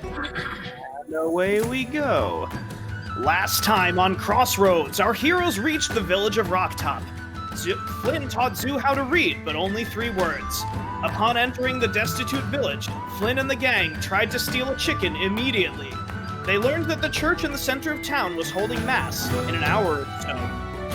And away we go. Last time on Crossroads, our heroes reached the village of Rocktop. Flynn taught Zoo how to read, but only 3 words. Upon entering the destitute village, Flynn and the gang tried to steal a chicken immediately. They learned that the church in the center of town was holding mass in an hour or so.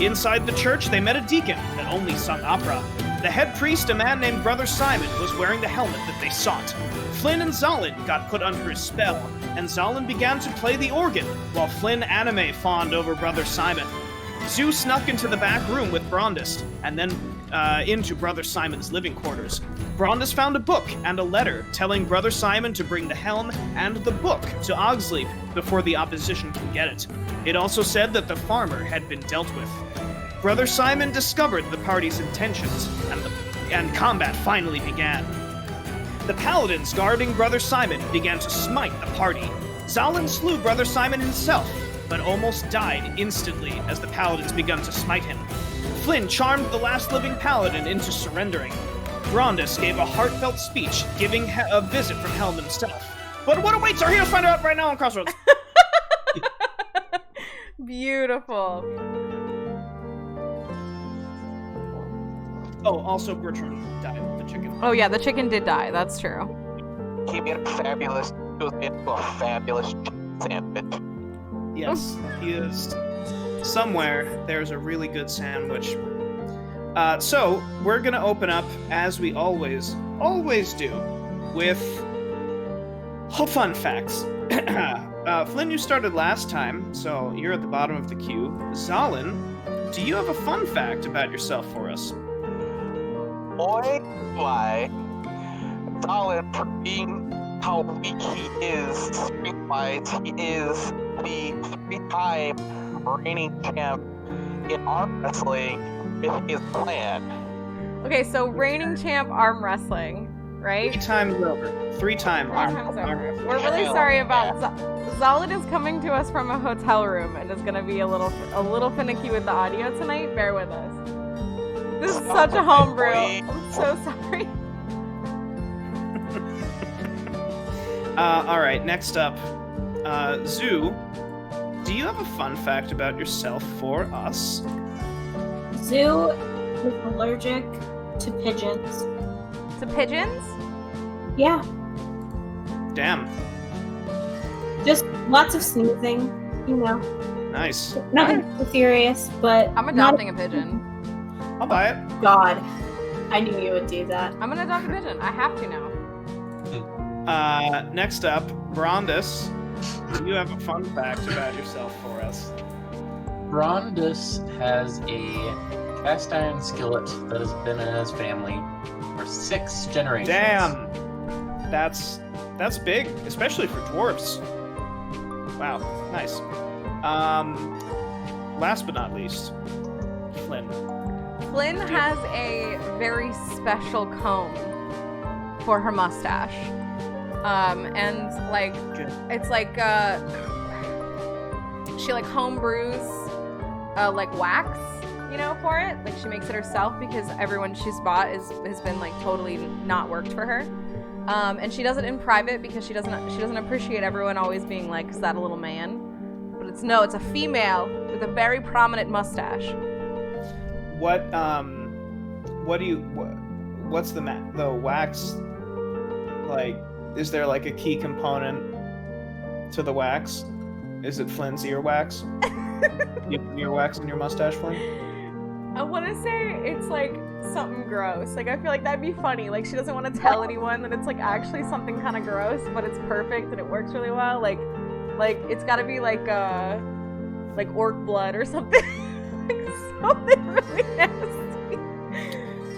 Inside the church, they met a deacon that only sung opera. The head priest, a man named Brother Simon, was wearing the helmet that they sought. Flynn and Zalin got put under his spell, and Zalin began to play the organ, while Flynn anime fawned over Brother Simon. Zoo snuck into the back room with Brondis, and then into Brother Simon's living quarters. Brondis found a book and a letter telling Brother Simon to bring the helm and the book to Ogsleep before the opposition can get it. It also said that the farmer had been dealt with. Brother Simon discovered the party's intentions, and combat finally began. The paladins guarding Brother Simon began to smite the party. Zalin slew Brother Simon himself, but almost died instantly as the paladins began to smite him. Flynn charmed the last living paladin into surrendering. Brondis gave a heartfelt speech, giving a visit from Helm himself. But what awaits our heroes find out right now on Crossroads? Beautiful. Oh, also Bertram died, the chicken. Oh yeah, the chicken did die, that's true. He made a fabulous chicken sandwich. Yes, he is. Somewhere, there's a really good sandwich. So, we're gonna open up, as we always do, with fun facts. Flynn, you started last time, so you're at the bottom of the queue. Zalin, do you have a fun fact about yourself for us? Boy, why? Zalin, for being how weak he is, street-wise, he is the 3-time reigning champ in arm wrestling with his clan. Okay, so reigning champ arm wrestling, right? 3 times over. 3-time arm wrestling. We're really sorry about Zalin is coming to us from a hotel room and is gonna be a little finicky with the audio tonight. Bear with us. This is such a homebrew. I'm so sorry. Alright, next up. Zoo, do you have a fun fact about yourself for us? Zoo is allergic to pigeons. To pigeons? Yeah. Damn. Just lots of sneezing, you know. Nice. Nothing too serious, but I'm adopting a pigeon. I'll buy it. God, I knew you would do that. I'm gonna adopt a pigeon. I have to now. Next up, Brondis, do you have a fun fact about yourself for us? Brondis has a cast iron skillet that has been in his family for 6 generations. Damn! That's big, especially for dwarves. Wow, nice. Last but not least, Flynn. Flynn has a very special comb for her mustache. And like, it's like, she like home brews, like wax, you know, for it. Like she makes it herself because everyone she's bought has been like totally not worked for her. And she does it in private because she doesn't appreciate everyone always being like, is that a little man? But it's a female with a very prominent mustache. What's the wax, like, is there like a key component to the wax? Is it Flynn's earwax? You have earwax in your mustache, Flynn? I want to say it's like something gross. Like I feel like that'd be funny. Like she doesn't want to tell anyone that it's like actually something kind of gross, but it's perfect and it works really well. Like it's got to be like orc blood or something. Like something really nasty.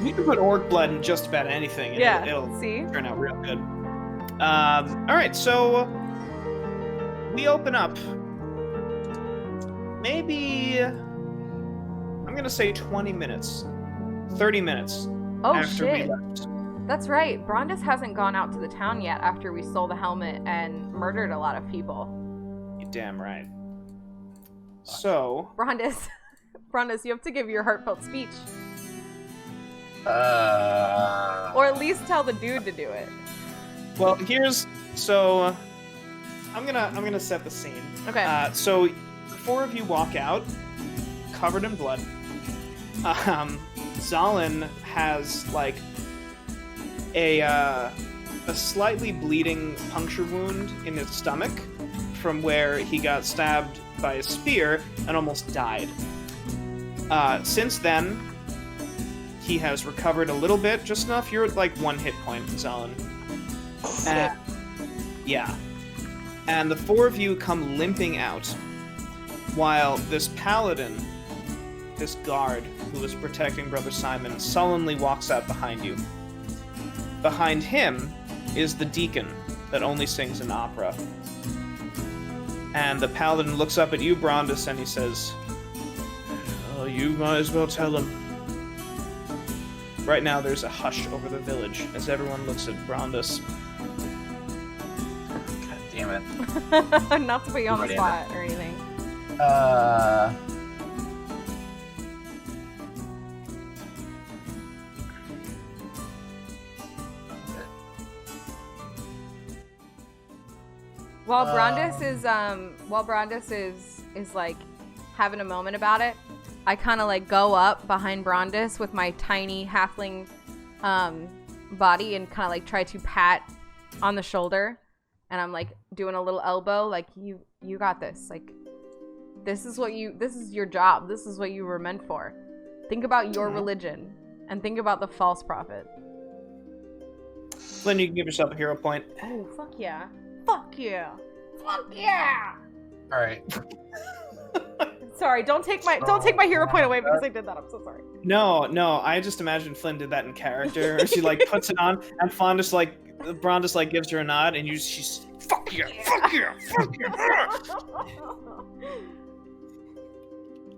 You can put orc blood in just about anything, and yeah, it'll see? Turn out real good. Alright, so we open up maybe, I'm gonna say 20 minutes, 30 minutes after we left. That's right. Brondis hasn't gone out to the town yet after we stole the helmet and murdered a lot of people. You're damn right. So... Brondis, you have to give your heartfelt speech. Or at least tell the dude to do it. Well, I'm gonna set the scene. Okay. So the four of you walk out, covered in blood. Zalin has like a slightly bleeding puncture wound in his stomach from where he got stabbed by a spear and almost died. Since then, he has recovered a little bit, just enough. You're at like 1 hit point, Zalin. Yeah. And the four of you come limping out, while this paladin, this guard who was protecting Brother Simon, sullenly walks out behind you. Behind him is the deacon that only sings in opera. And the paladin looks up at you, Brondus, and he says, "Oh, you might as well tell him." Right now there's a hush over the village as everyone looks at Brondus. God damn it. Not to put you on the spot or anything. While Brondus is like having a moment about it, I kind of like go up behind Brondus with my tiny halfling body and kind of like try to pat on the shoulder, and I'm like doing a little elbow, like you got this. Like this is your job. This is what you were meant for. Think about your religion and think about the false prophet. Lynn, you can give yourself a hero point. Oh, fuck yeah. Fuck yeah. Fuck yeah. All right. Sorry, don't take my hero point away because I did that. I'm so sorry. No, I just imagined Flynn did that in character. She like puts it on, and Brondus like gives her a nod, and she's fuck yeah, fuck yeah, fuck yeah.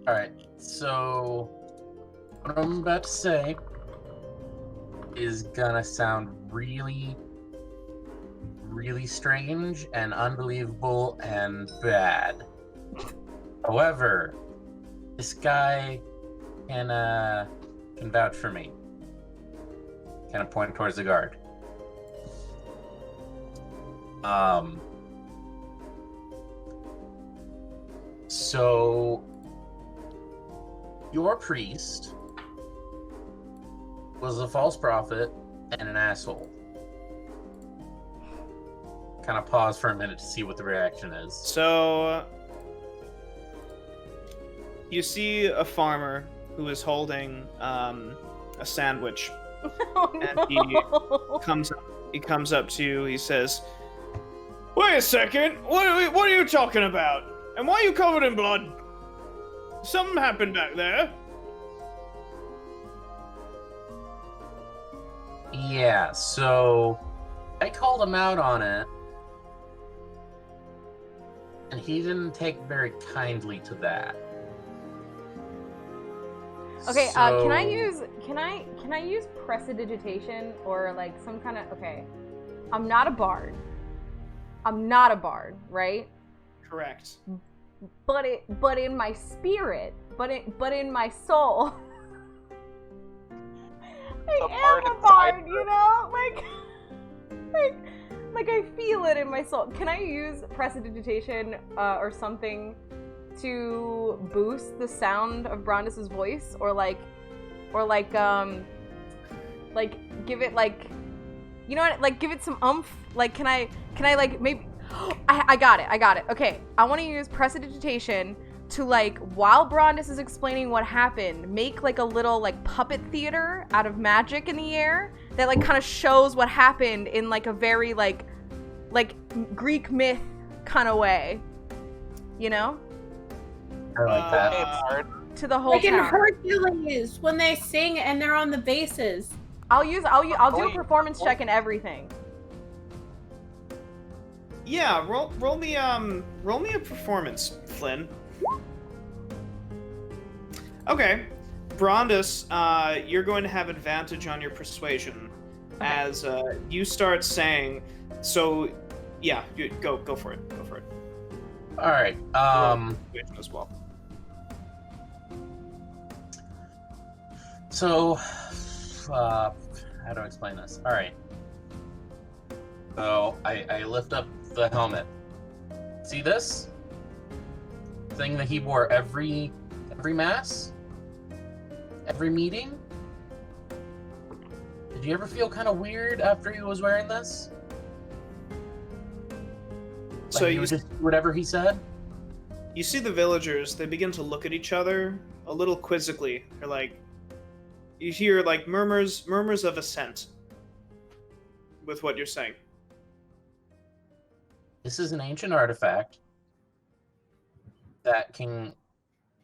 All right. So what I'm about to say is gonna sound really, really strange and unbelievable and bad. However, this guy can vouch for me. Kind of point towards the guard. So your priest was a false prophet and an asshole. Kind of pause for a minute to see what the reaction is. So you see a farmer who is holding a sandwich, and he comes up to you. He says, "Wait a second, what are you talking about? And why are you covered in blood? Something happened back there." Yeah, so I called him out on it, and he didn't take very kindly to that. Okay, So- can I use prestidigitation or like some kind of I'm not a bard, right? Correct. But in my spirit, but in my soul, I am a bard, you know? Like I feel it in my soul. Can I use prestidigitation or something to boost the sound of Brondus's voice, or give it like, you know what, like give it some oomph? Like can I like maybe I got it. Okay, I want to use prestidigitation to like, while Brondus is explaining what happened, make like a little like puppet theater out of magic in the air that like kind of shows what happened in like a very like Greek myth kind of way, you know? I like that. Okay, bard. To the whole Like in town. Hercules, when they sing and they're on the bases. I'll do a performance check and everything. Yeah, roll me a performance, Flynn. Okay, Brondus, you're going to have advantage on your persuasion as you start saying. So, yeah, go for it. Go for it. All right. As well. So, how do I explain this? All right. So I lift up the helmet, See this thing that he wore every mass, every meeting? Did you ever feel kind of weird after he was wearing this? So Like he you would just do whatever he said? You see the villagers, they begin to look at each other a little quizzically. They're like, you hear like murmurs of assent with what you're saying. This is an ancient artifact that can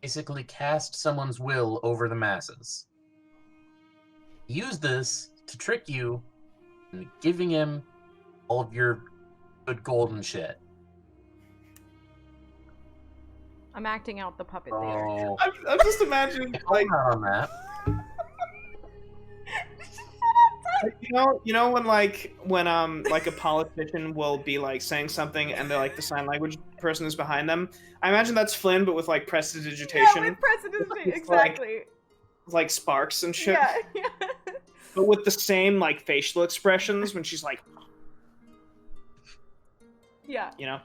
basically cast someone's will over the masses. Use this to trick you into giving him all of your good golden shit. I'm acting out the puppet theater. Oh, I'm just imagining like on that. you know when like a politician will be like saying something and they're like the sign language person is behind them. I imagine that's Flynn, but with like prestidigitation. Yeah, with presidency, exactly. Like sparks and shit. Yeah, yeah. But with the same like facial expressions when she's like, Yeah. you know,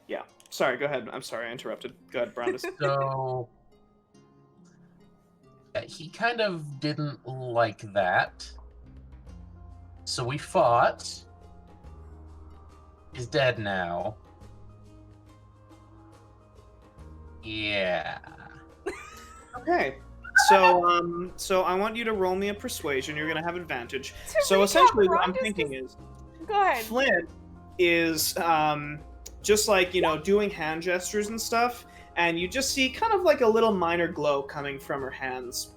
yeah. Sorry, go ahead. I'm sorry, I interrupted. Go ahead, Brandis. So he kind of didn't like that. So we fought. He's dead now. Yeah. Okay. So I want you to roll me a persuasion. You're gonna have advantage. To So recap, essentially, what I'm Brandis thinking is, Go ahead. Flynn is just like doing hand gestures and stuff, and you just see kind of like a little minor glow coming from her hands,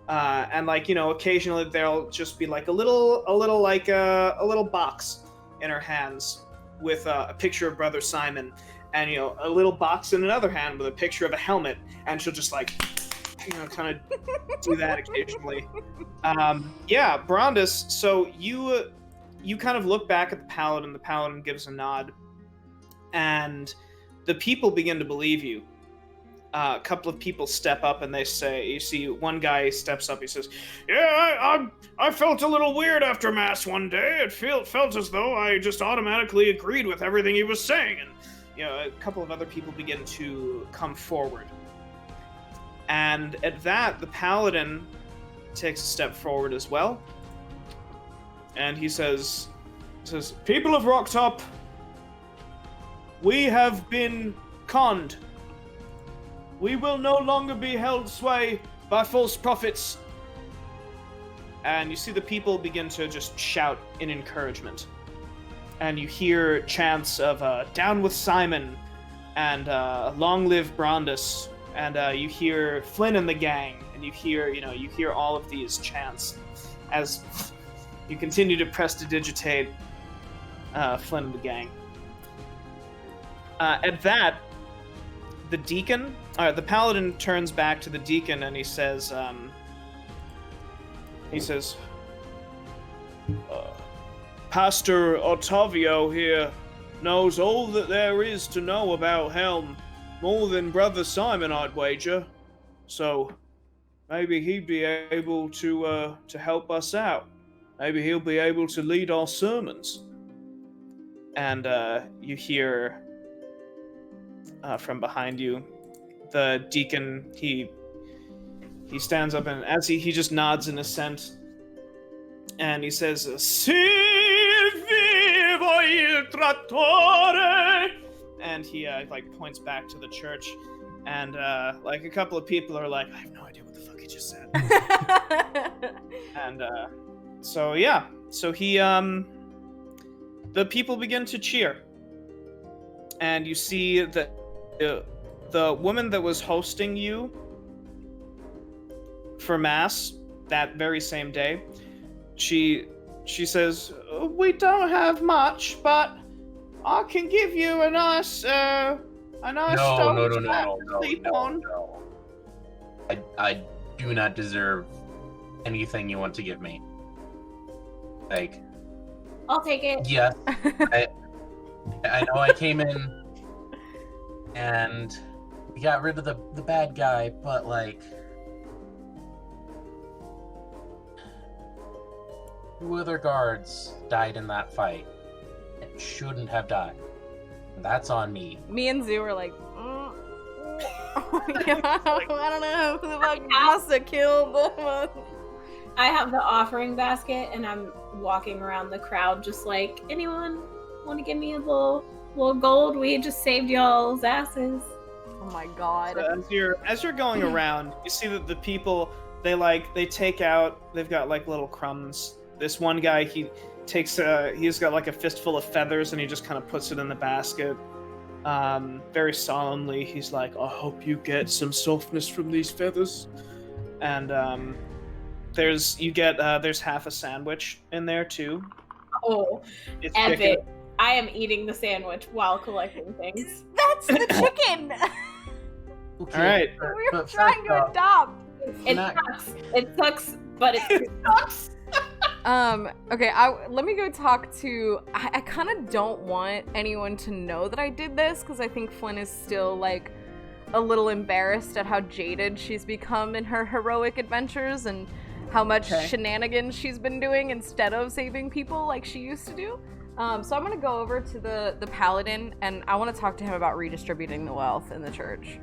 and like occasionally there'll just be like a little box in her hands with a picture of Brother Simon, and a little box in another hand with a picture of a helmet, and she'll just like kind of do that occasionally. Yeah, Brandis. So you kind of look back at the paladin. The paladin gives a nod, and the people begin to believe you. A couple of people step up and they say, you see one guy steps up, he says, yeah, I felt a little weird after mass one day. It felt as though I just automatically agreed with everything he was saying. And a couple of other people begin to come forward. And at that, the paladin takes a step forward as well. And he says, people of Rocktop, we have been conned. We will no longer be held sway by false prophets. And you see the people begin to just shout in encouragement. And you hear chants of down with Simon and long live Brandis. And you hear Flynn and the gang, and you hear all of these chants as you continue to prestidigitate Flynn and the gang. At that, the paladin turns back to the deacon and he says, Pastor Ottavio here knows all that there is to know about Helm, more than Brother Simon, I'd wager. So maybe he'd be able to help us out. Maybe he'll be able to lead our sermons. And you hear from behind you, the deacon, he stands up, and as he just nods in assent, and he says, Si vivo il trattore! And he like points back to the church, and like a couple of people are like, I have no idea what the fuck he just said. And so he the people begin to cheer, and you see that the woman that was hosting you for mass that very same day, she says, we don't have much, but I can give you a nice stone to sleep on. I do not deserve anything you want to give me. Like, I'll take it. yes, I know I came in and we got rid of the bad guy, but like, 2 other guards died in that fight. It shouldn't have died. That's on me. Me and Zoo are like, yeah, I don't know who the fuck must have killed them. I have the offering basket, and I'm walking around the crowd just like, anyone want to give me a little gold? We just saved y'all's asses. Oh my god. So as you're going around, you see that the people they take out. They've got like little crumbs. This one guy, he's got like a fistful of feathers, and he just kind of puts it in the basket. Very solemnly, he's like, "I hope you get some softness from these feathers." And there's half a sandwich in there too. Oh, It's epic! chicken. I am eating the sandwich while collecting things. That's the chicken! Okay, All right. We were but trying first to off, adopt. It Not- sucks. It sucks, but it sucks. Okay, let me go talk to... I kind of don't want anyone to know that I did this, because I think Flynn is still, like, a little embarrassed at how jaded she's become in her heroic adventures, and how much shenanigans she's been doing instead of saving people like she used to do. So I'm gonna go over to the paladin, and I want to talk to him about redistributing the wealth in the church.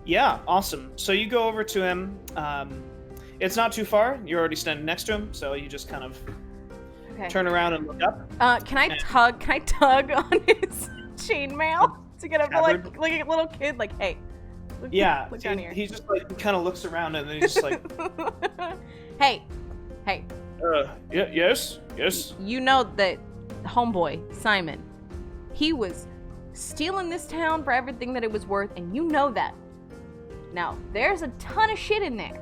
Yeah, awesome. So you go over to him. It's not too far. You're already standing next to him, so you just kind of Okay. turn around and look up. Can I tug on his chainmail to get him to like a little kid? Like, hey. Yeah, Look down here. he just like kind of looks around and then he's just like, Hey. yes. You know that homeboy, Simon, he was stealing this town for everything that it was worth, and you know that. Now, there's a ton of shit in there.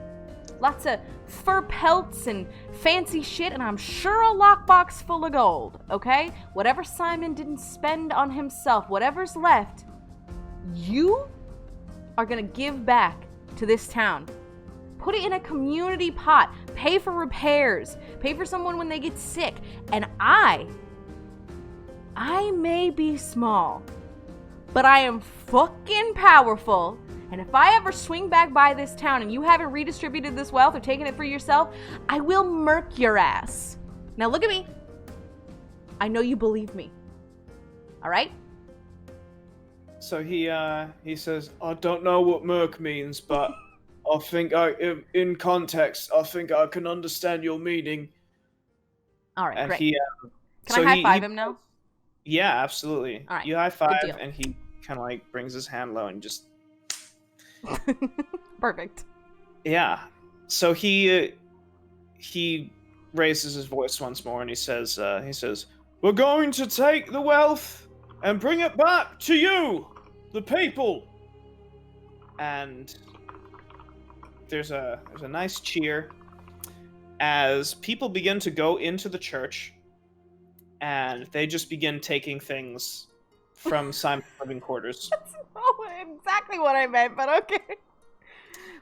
Lots of fur pelts and fancy shit, and I'm sure a lockbox full of gold, okay? Whatever Simon didn't spend on himself, whatever's left, you are gonna give back to this town. Put it in a community pot. Pay for repairs. Pay for someone when they get sick. And I may be small, but I am fucking powerful. And if I ever swing back by this town and you haven't redistributed this wealth or taken it for yourself, I will murk your ass. Now look at me. I know you believe me. All right? So he says, I don't know what merc means, but I think in context, I think I can understand your meaning. All right, And great. he, Can I high five him now? Yeah, absolutely. All right, You high five, deal. and he kind of like brings his hand low and just Perfect. yeah. So he raises his voice once more and he says, "We're going to take the wealth and bring it back to you, the people." And there's a nice cheer as people begin to go into the church, and they just begin taking things from Simon's living quarters. That's not exactly what I meant, but okay.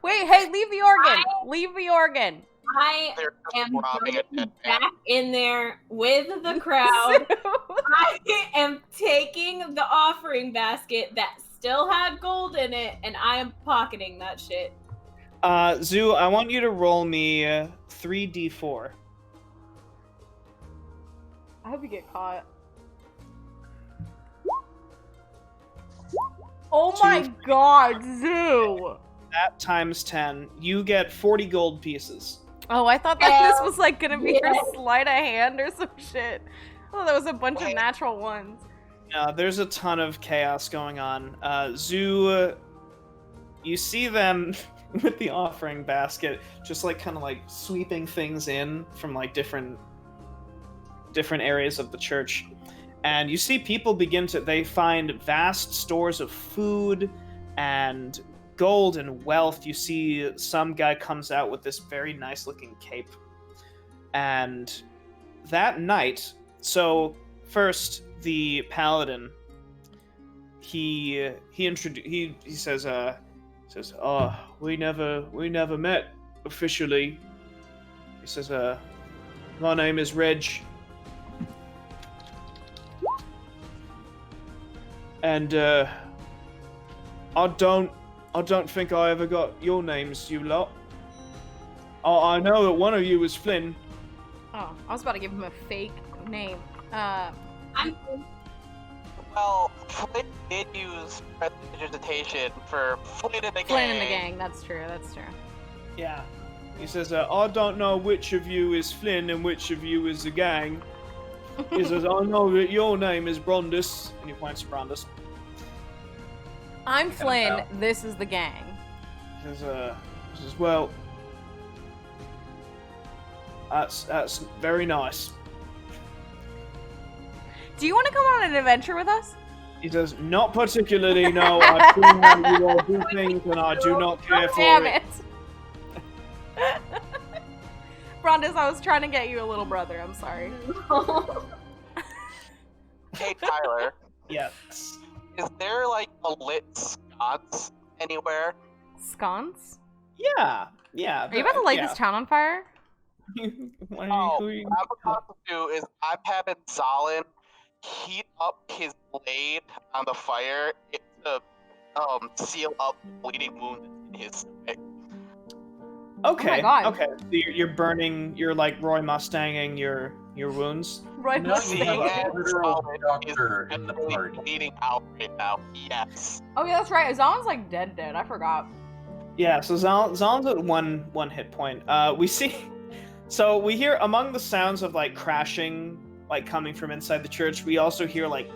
Wait, hey, leave the organ. Leave the organ. I They're just am robbing a going dead man. back in there with the crowd. I am taking the offering basket that still had gold in it, and I am pocketing that shit. Zoo, I want you to roll me 3d4. I hope you get caught. Oh my god, Zoo! That times 10, you get 40 gold pieces. Oh, I thought that this was like gonna be your Yeah. sleight of hand or some shit. Oh, that was a bunch of natural ones. There's a ton of chaos going on. Zoo, you see them with the offering basket, just like kind of like sweeping things in from like different areas of the church. And you see people they find vast stores of food and gold and wealth. You see some guy comes out with this very nice looking cape. And that night, so first the paladin, he says, "Oh, we never met officially." He says, "My name is Reg. And I don't think I ever got your names, you lot. I know that one of you was Flynn." Oh, I was about to give him a fake name. I'm Well, Flynn did use prestidigitation for Flynn and the gang. Flynn and the gang. That's true. That's true. Yeah. He says, I don't know which of you is Flynn and which of you is the gang. He says, I know that your name is Brondus. And he points to Brondus. I'm Flynn. This is the gang. He says, well, that's very nice. Do you want to come on an adventure with us? He says, not particularly, no. I've seen how you all do things and I do not care for Damn it. it. Brondus, I was trying to get you a little brother. I'm sorry. Hey, Tyler. Yes. Is there, like, a lit sconce anywhere? Sconce? Yeah. Are you about to light this town on fire? What What I'm about to do is I'm having Zalin heat up his blade on the fire to seal up bleeding wounds in his stomach. Okay. Oh my God. Okay. So you're burning. You're like Roy Mustanging your wounds. Roy No, you have Mustang. a literal doctor in the Definitely party. bleeding out right now. Yes. Oh yeah, that's right. Zalin's like dead. I forgot. Yeah. So Zalin's at one hit point. We see. So we hear among the sounds of like crashing, like coming from inside the church. We also hear like.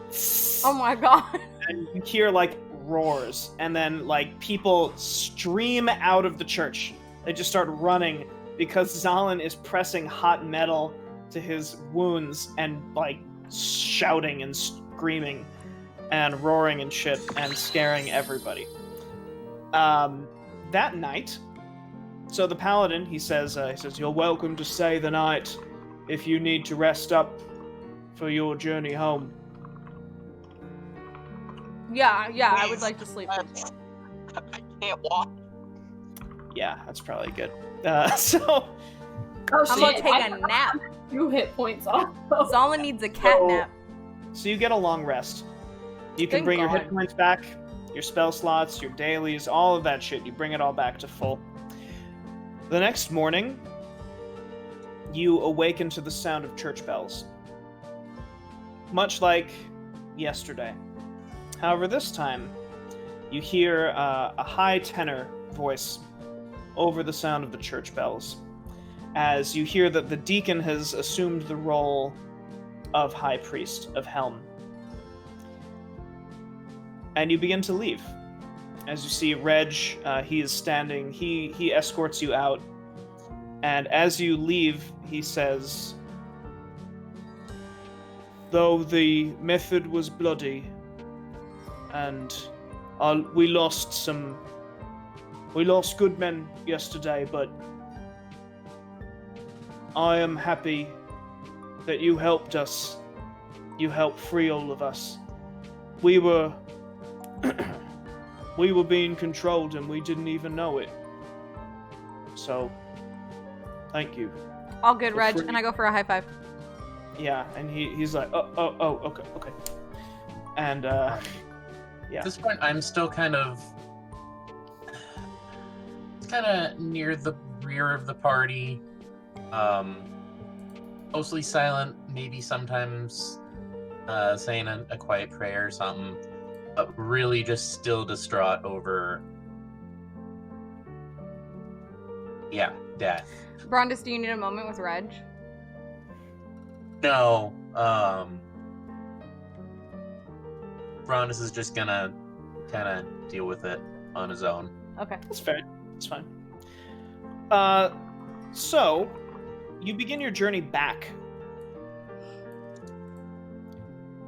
Oh my God. And you hear like roars, and then like people stream out of the church. They just start running because Zalin is pressing hot metal to his wounds and like shouting and screaming and roaring and shit and scaring everybody. That night, so the paladin, he says, you're welcome to stay the night if you need to rest up for your journey home. Yeah, I would Please. like to sleep. I can't walk. Yeah, that's probably good. So Oh I'm shit! gonna take I a nap. 2 hit points off. Zalin needs a cat nap. So you get a long rest. You can Thank bring your God. hit points back, your spell slots, your dailies, all of that shit. You bring it all back to full. The next morning, you awaken to the sound of church bells. Much like yesterday. However, this time, you hear a high tenor voice over the sound of the church bells, as you hear that the deacon has assumed the role of high priest of Helm. And you begin to leave. As you see Reg, he is standing, he escorts you out, and as you leave, he says, though the method was bloody, and we lost good men yesterday, but I am happy that you helped us. You helped free all of us. We were being controlled and we didn't even know it. So, thank you. All good, For Reg, free. and I go for a high five. Yeah, and he's like, okay. And, yeah. At this point, I'm still kind of near the rear of the party. Mostly silent, maybe sometimes saying a quiet prayer or something, but really just still distraught over, death. Brondus, do you need a moment with Reg? No, Brondus is just gonna kind of deal with it on his own. Okay. That's fair. It's fine. So, you begin your journey back.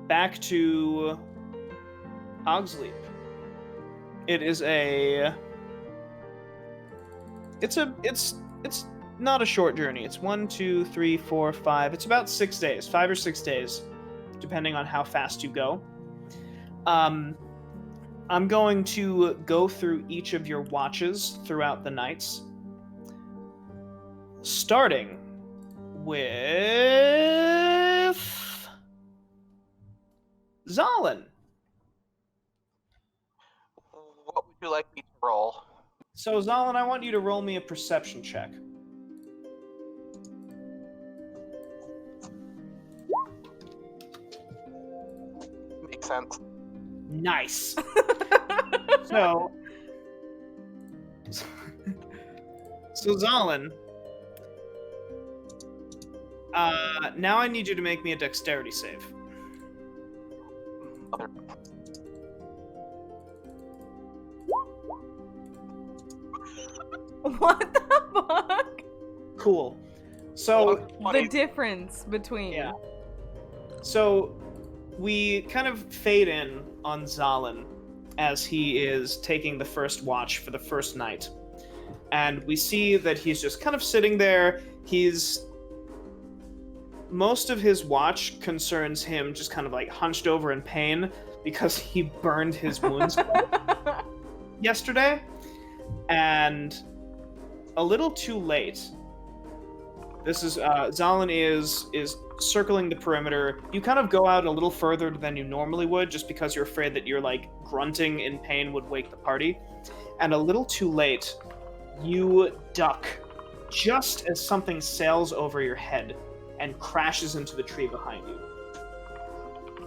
Back to Hogsleep. It is it's not a short journey. It's 1, 2, 3, 4, 5. It's about 6 days, 5 or 6 days, depending on how fast you go. I'm going to go through each of your watches throughout the nights. Starting with Zalin. What would you like me to roll? So Zalin, I want you to roll me a perception check. Makes makes sense. Nice. So Zalin, now I need you to make me a dexterity save. Mother- What the fuck? Cool. So The difference between. Yeah. So we kind of fade in on Zalin as he is taking the first watch for the first night. And we see that he's just kind of sitting there. Most of his watch concerns him just kind of like hunched over in pain because he burned his wounds yesterday. And a little too late. This is Zalin is circling the perimeter. You kind of go out a little further than you normally would, just because you're afraid that your like grunting in pain would wake the party. And a little too late, you duck just as something sails over your head and crashes into the tree behind you.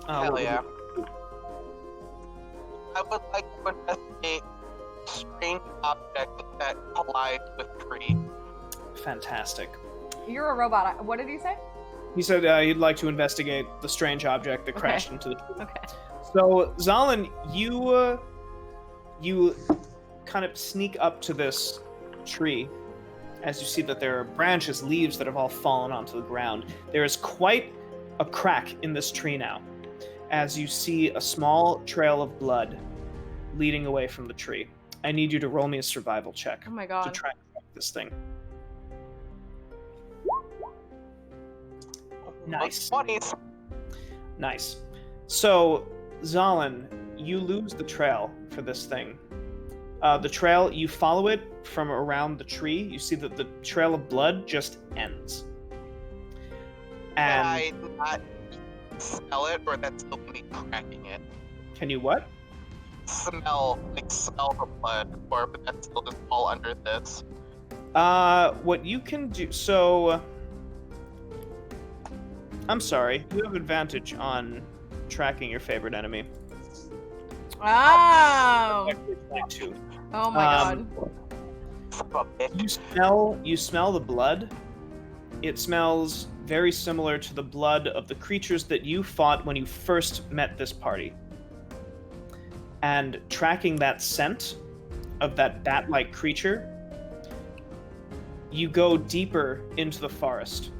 Hell yeah. I would like to investigate strange objects that collide with tree. Fantastic. You're a robot. What did you say? He said he'd like to investigate the strange object that crashed into the tree. Okay. So, Zalin, you kind of sneak up to this tree as you see that there are branches, leaves that have all fallen onto the ground. There is quite a crack in this tree now, as you see a small trail of blood leading away from the tree. I need you to roll me a survival check Oh my to god. try and track this thing. Nice. 20s. Nice. So, Zalin, you lose the trail for this thing. The trail, you follow it from around the tree. You see that the trail of blood just ends. Can And I not smell it, or that's still me cracking it? can you what? Smell the blood, or but that's still just all under this. What you can do. So, I'm sorry. You have advantage on tracking your favorite enemy. Oh. Actually, it's like 2. Oh my god. Son of a bitch. You smell the blood. It smells very similar to the blood of the creatures that you fought when you first met this party. And tracking that scent of that bat-like creature, you go deeper into the forest,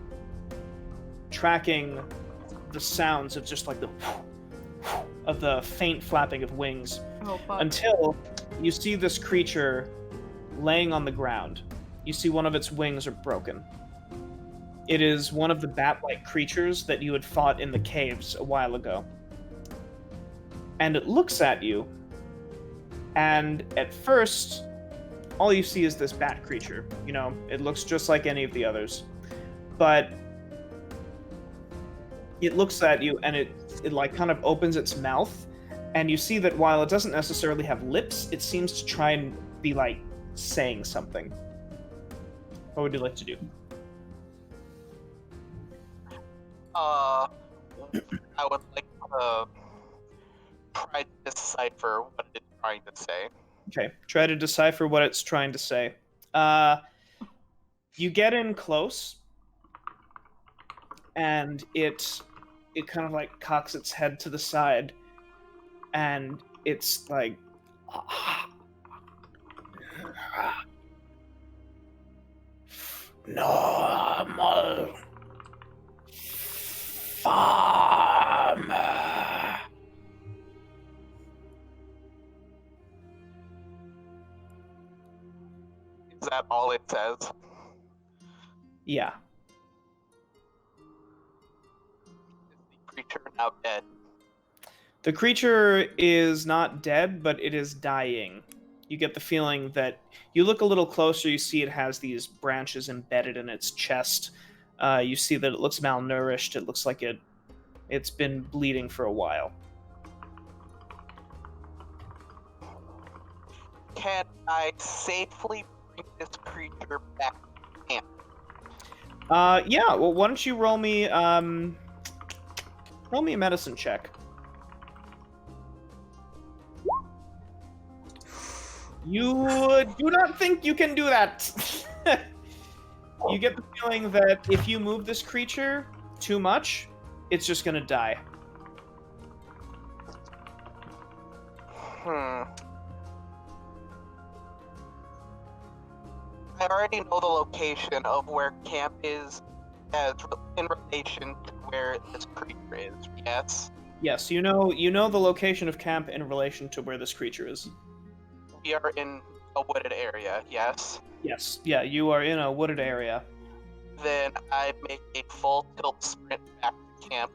tracking the sounds of just like the of the faint flapping of wings, Oh fuck. until you see this creature laying on the ground. You see one of its wings are broken. It is one of the bat-like creatures that you had fought in the caves a while ago. And it looks at you, and at first, all you see is this bat creature. You know, it looks just like any of the others. But it looks at you, and it like kind of opens its mouth, and you see that while it doesn't necessarily have lips, it seems to try and be like saying something. What would you like to do? I would like to try to decipher what it's trying to say. Okay, try to decipher what it's trying to say. You get in close, and it kind of like cocks its head to the side, and it's like, normal farmer. Is that all it says? Yeah. Is the creature now dead? The creature is not dead, but it is dying. You get the feeling that you look a little closer, you see it has these branches embedded in its chest. You see that it looks malnourished. It looks like it's been bleeding for a while. Can I safely bring this creature back to camp? Yeah, well, why don't you roll me a medicine check. You do not think you can do that. You get the feeling that if you move this creature too much, it's just gonna die. I already know the location of where camp is as in relation to where this creature is, yes? Yes, you know the location of camp in relation to where this creature is. We are in a wooded area, yes? Yes, yeah, you are in a wooded area. Then I make a full tilt sprint back to camp,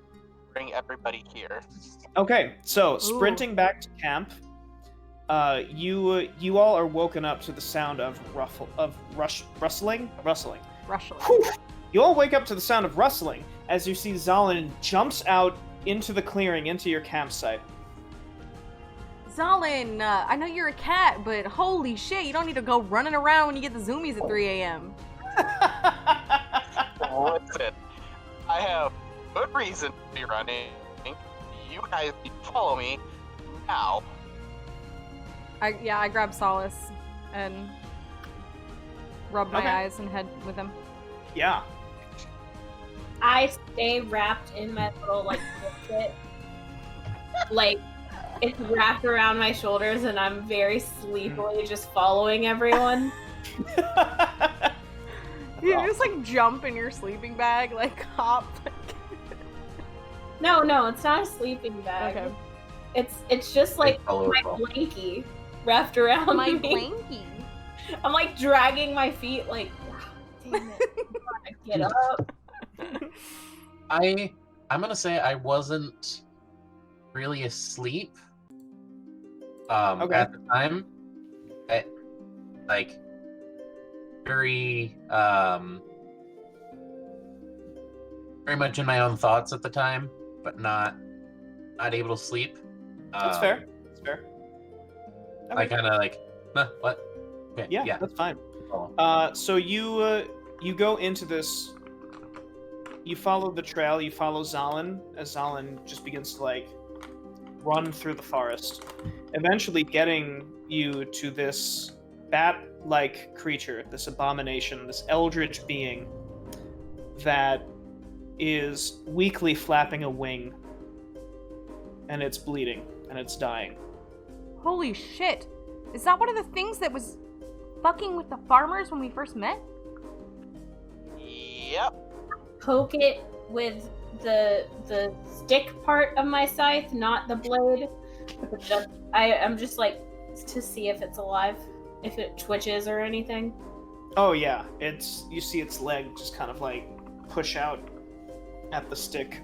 bring everybody here. Okay, so sprinting back to camp, you all are woken up to the sound of rustling. Rushling. Whew. You all wake up to the sound of rustling as you see Zalin jumps out into the clearing, into your campsite. Zalin, I know you're a cat, but holy shit, you don't need to go running around when you get the zoomies at 3 a.m. Listen, I have good reason to be running. You guys need to follow me now. I grab Solace and rub my eyes and head with him. Yeah. I stay wrapped in my little like blanket. Like it's wrapped around my shoulders and I'm very sleepily just following everyone. You just like jump in your sleeping bag, like hop. No, it's not a sleeping bag. Okay. It's just like my blankie wrapped around My me. blankie. I'm like dragging my feet like, damn it, I gotta get up. I'm gonna say I wasn't really asleep at the time. Like very much in my own thoughts at the time, but not able to sleep. That's fair. That's fair. I kind of like, what? Okay, yeah, that's fine. Oh. So you go into this. You follow the trail. You follow Zalin as Zalin just begins to like run through the forest, eventually getting you to this bat-like creature, this abomination, this eldritch being that is weakly flapping a wing, and it's bleeding and it's dying. Holy shit! Is that one of the things that was fucking with the farmers when we first met? Yep. Poke it with the stick part of my scythe, not the blade. I'm just like to see if it's alive, if it twitches or anything. Oh yeah, you see its leg just kind of like push out at the stick.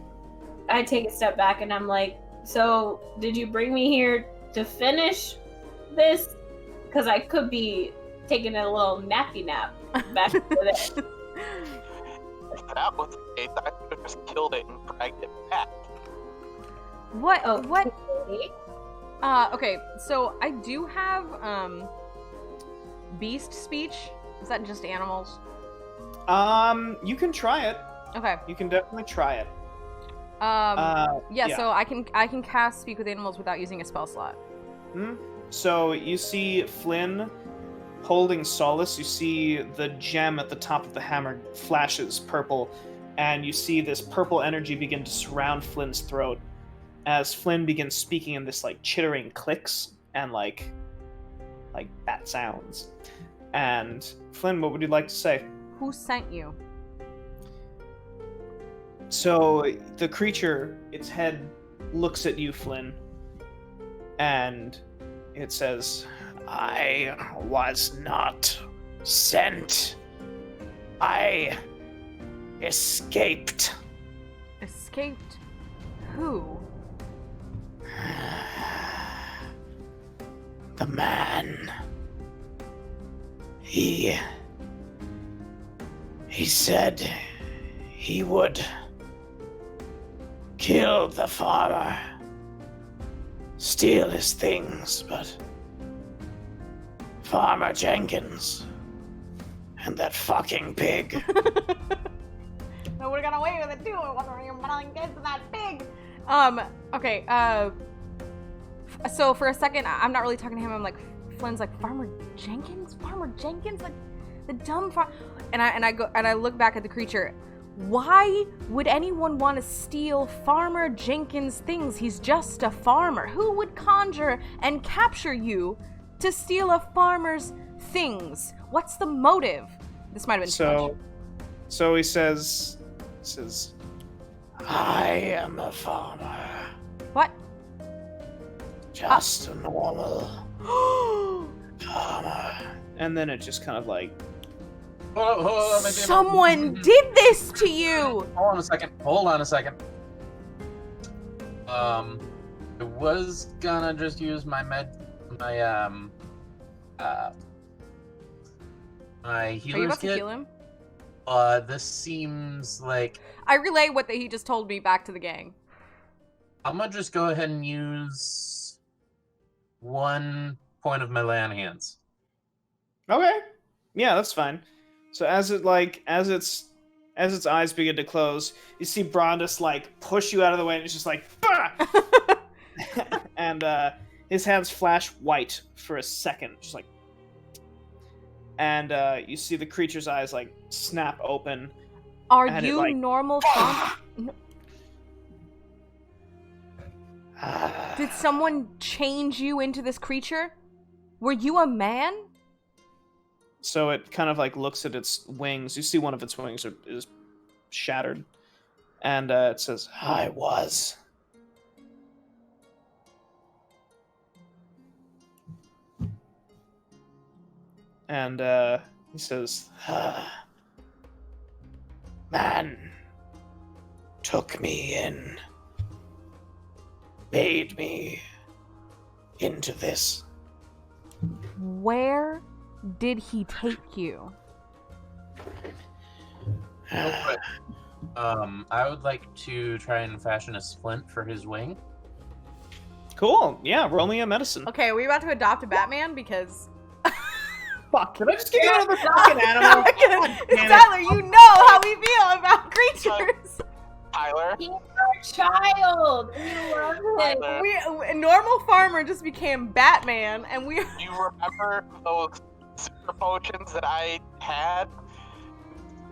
I take a step back and I'm like, so did you bring me here to finish this? Because I could be taking a little nappy nap back over there. If that was the case, I could have just killed it and dragged it back. What? Oh, What? okay. Okay, so I do have beast speech. Is that just animals? You can try it. Okay. You can definitely try it. Yeah, so I can cast speak with animals without using a spell slot. So you see Flynn holding Solace. You see the gem at the top of the hammer flashes purple, and you see this purple energy begin to surround Flynn's throat as Flynn begins speaking in this like chittering clicks and like bat sounds. And Flynn, what would you like to say? Who sent you? So the creature, its head looks at you, Flynn, and it says, "I was not sent. I escaped." Escaped? Who? The man. He said he would kill the farmer, steal his things, but Farmer Jenkins and that fucking pig. I would've got away with it too. I wasn't even meddling kids to that pig. Okay, so for a second, I'm not really talking to him. I'm like, Flynn's like, Farmer Jenkins, like the dumb farm. And I look back at the creature. Why would anyone want to steal Farmer Jenkins' things? He's just a farmer. Who would conjure and capture you to steal a farmer's things? What's the motive? This might have been too much. So he says, I am a farmer. What? Just a normal farmer. And then it just kind of like... Someone did this to you! Hold on a second. I was gonna just use my healer's Are you about kit. to heal him? This seems like... I relay what he just told me back to the gang. I'm gonna just go ahead and use 1 point of melee on hands. Okay. Yeah, that's fine. So as its eyes begin to close, you see Brondus like push you out of the way, and it's just like, bah! And his hands flash white for a second, just like, and you see the creature's eyes like snap open. Are and you it, like, normal? Did someone change you into this creature? Were you a man? So it kind of like looks at its wings. You see one of its wings is shattered. And it says, I was. And he says, man took me in, made me into this. Where did he take you? Real quick, I would like to try and fashion a splint for his wing. Cool. Yeah, roll me a medicine. Okay, are we about to adopt a Batman? Because... Fuck, did I just give you another fucking animal? Tyler, you know how we feel about creatures. Tyler. He's our child. We love him. Tyler. Normal farmer just became Batman, and we... Do you remember those super potions that I had?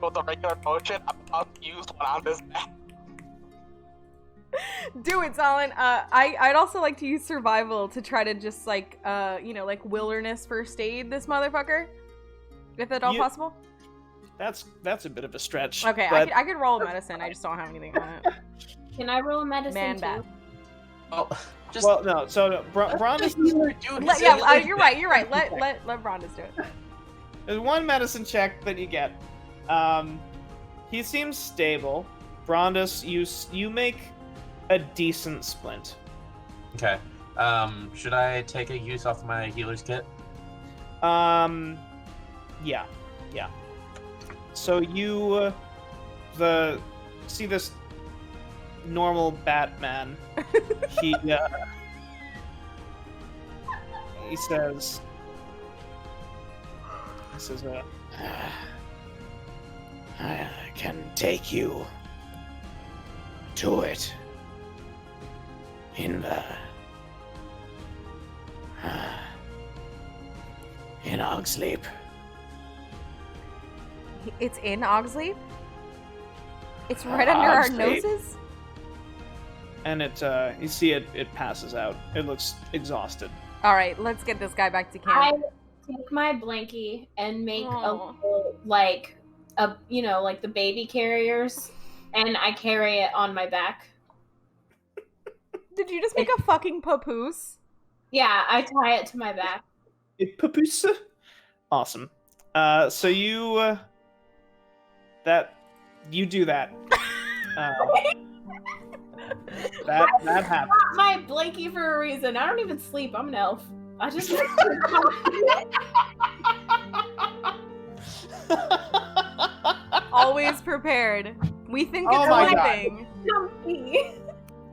With a regular potion, I'm about to use one on this guy. Do it, Solon. I'd also like to use survival to try to just like, like wilderness first aid this motherfucker, if at all possible. That's a bit of a stretch. Okay, but... I could roll a medicine. I just don't have anything on it. Can I roll a medicine Man too? bat. Oh, just Well, no. So Brondus. You're right. Let Brondus do it. There's one medicine check that you get. He seems stable. Brondus, you make a decent splint. okay. Should I take a use off my healer's kit? Yeah. So you, see this normal Batman. He says, I can take you to it in Ogsleep. It's in Ogsleep? It's right under our Ogsleep. noses? And you see it passes out. It looks exhausted. Alright, let's get this guy back to camp. I take my blankie and make a Aw. little, like the baby carriers, and I carry it on my back. Did you just make a fucking papoose? Yeah, I tie it to my back. Papoose. Awesome. So you do that. That happens. Got my blankie for a reason. I don't even sleep. I'm an elf. I just Always prepared. We think Oh it's my one God. thing. comfy.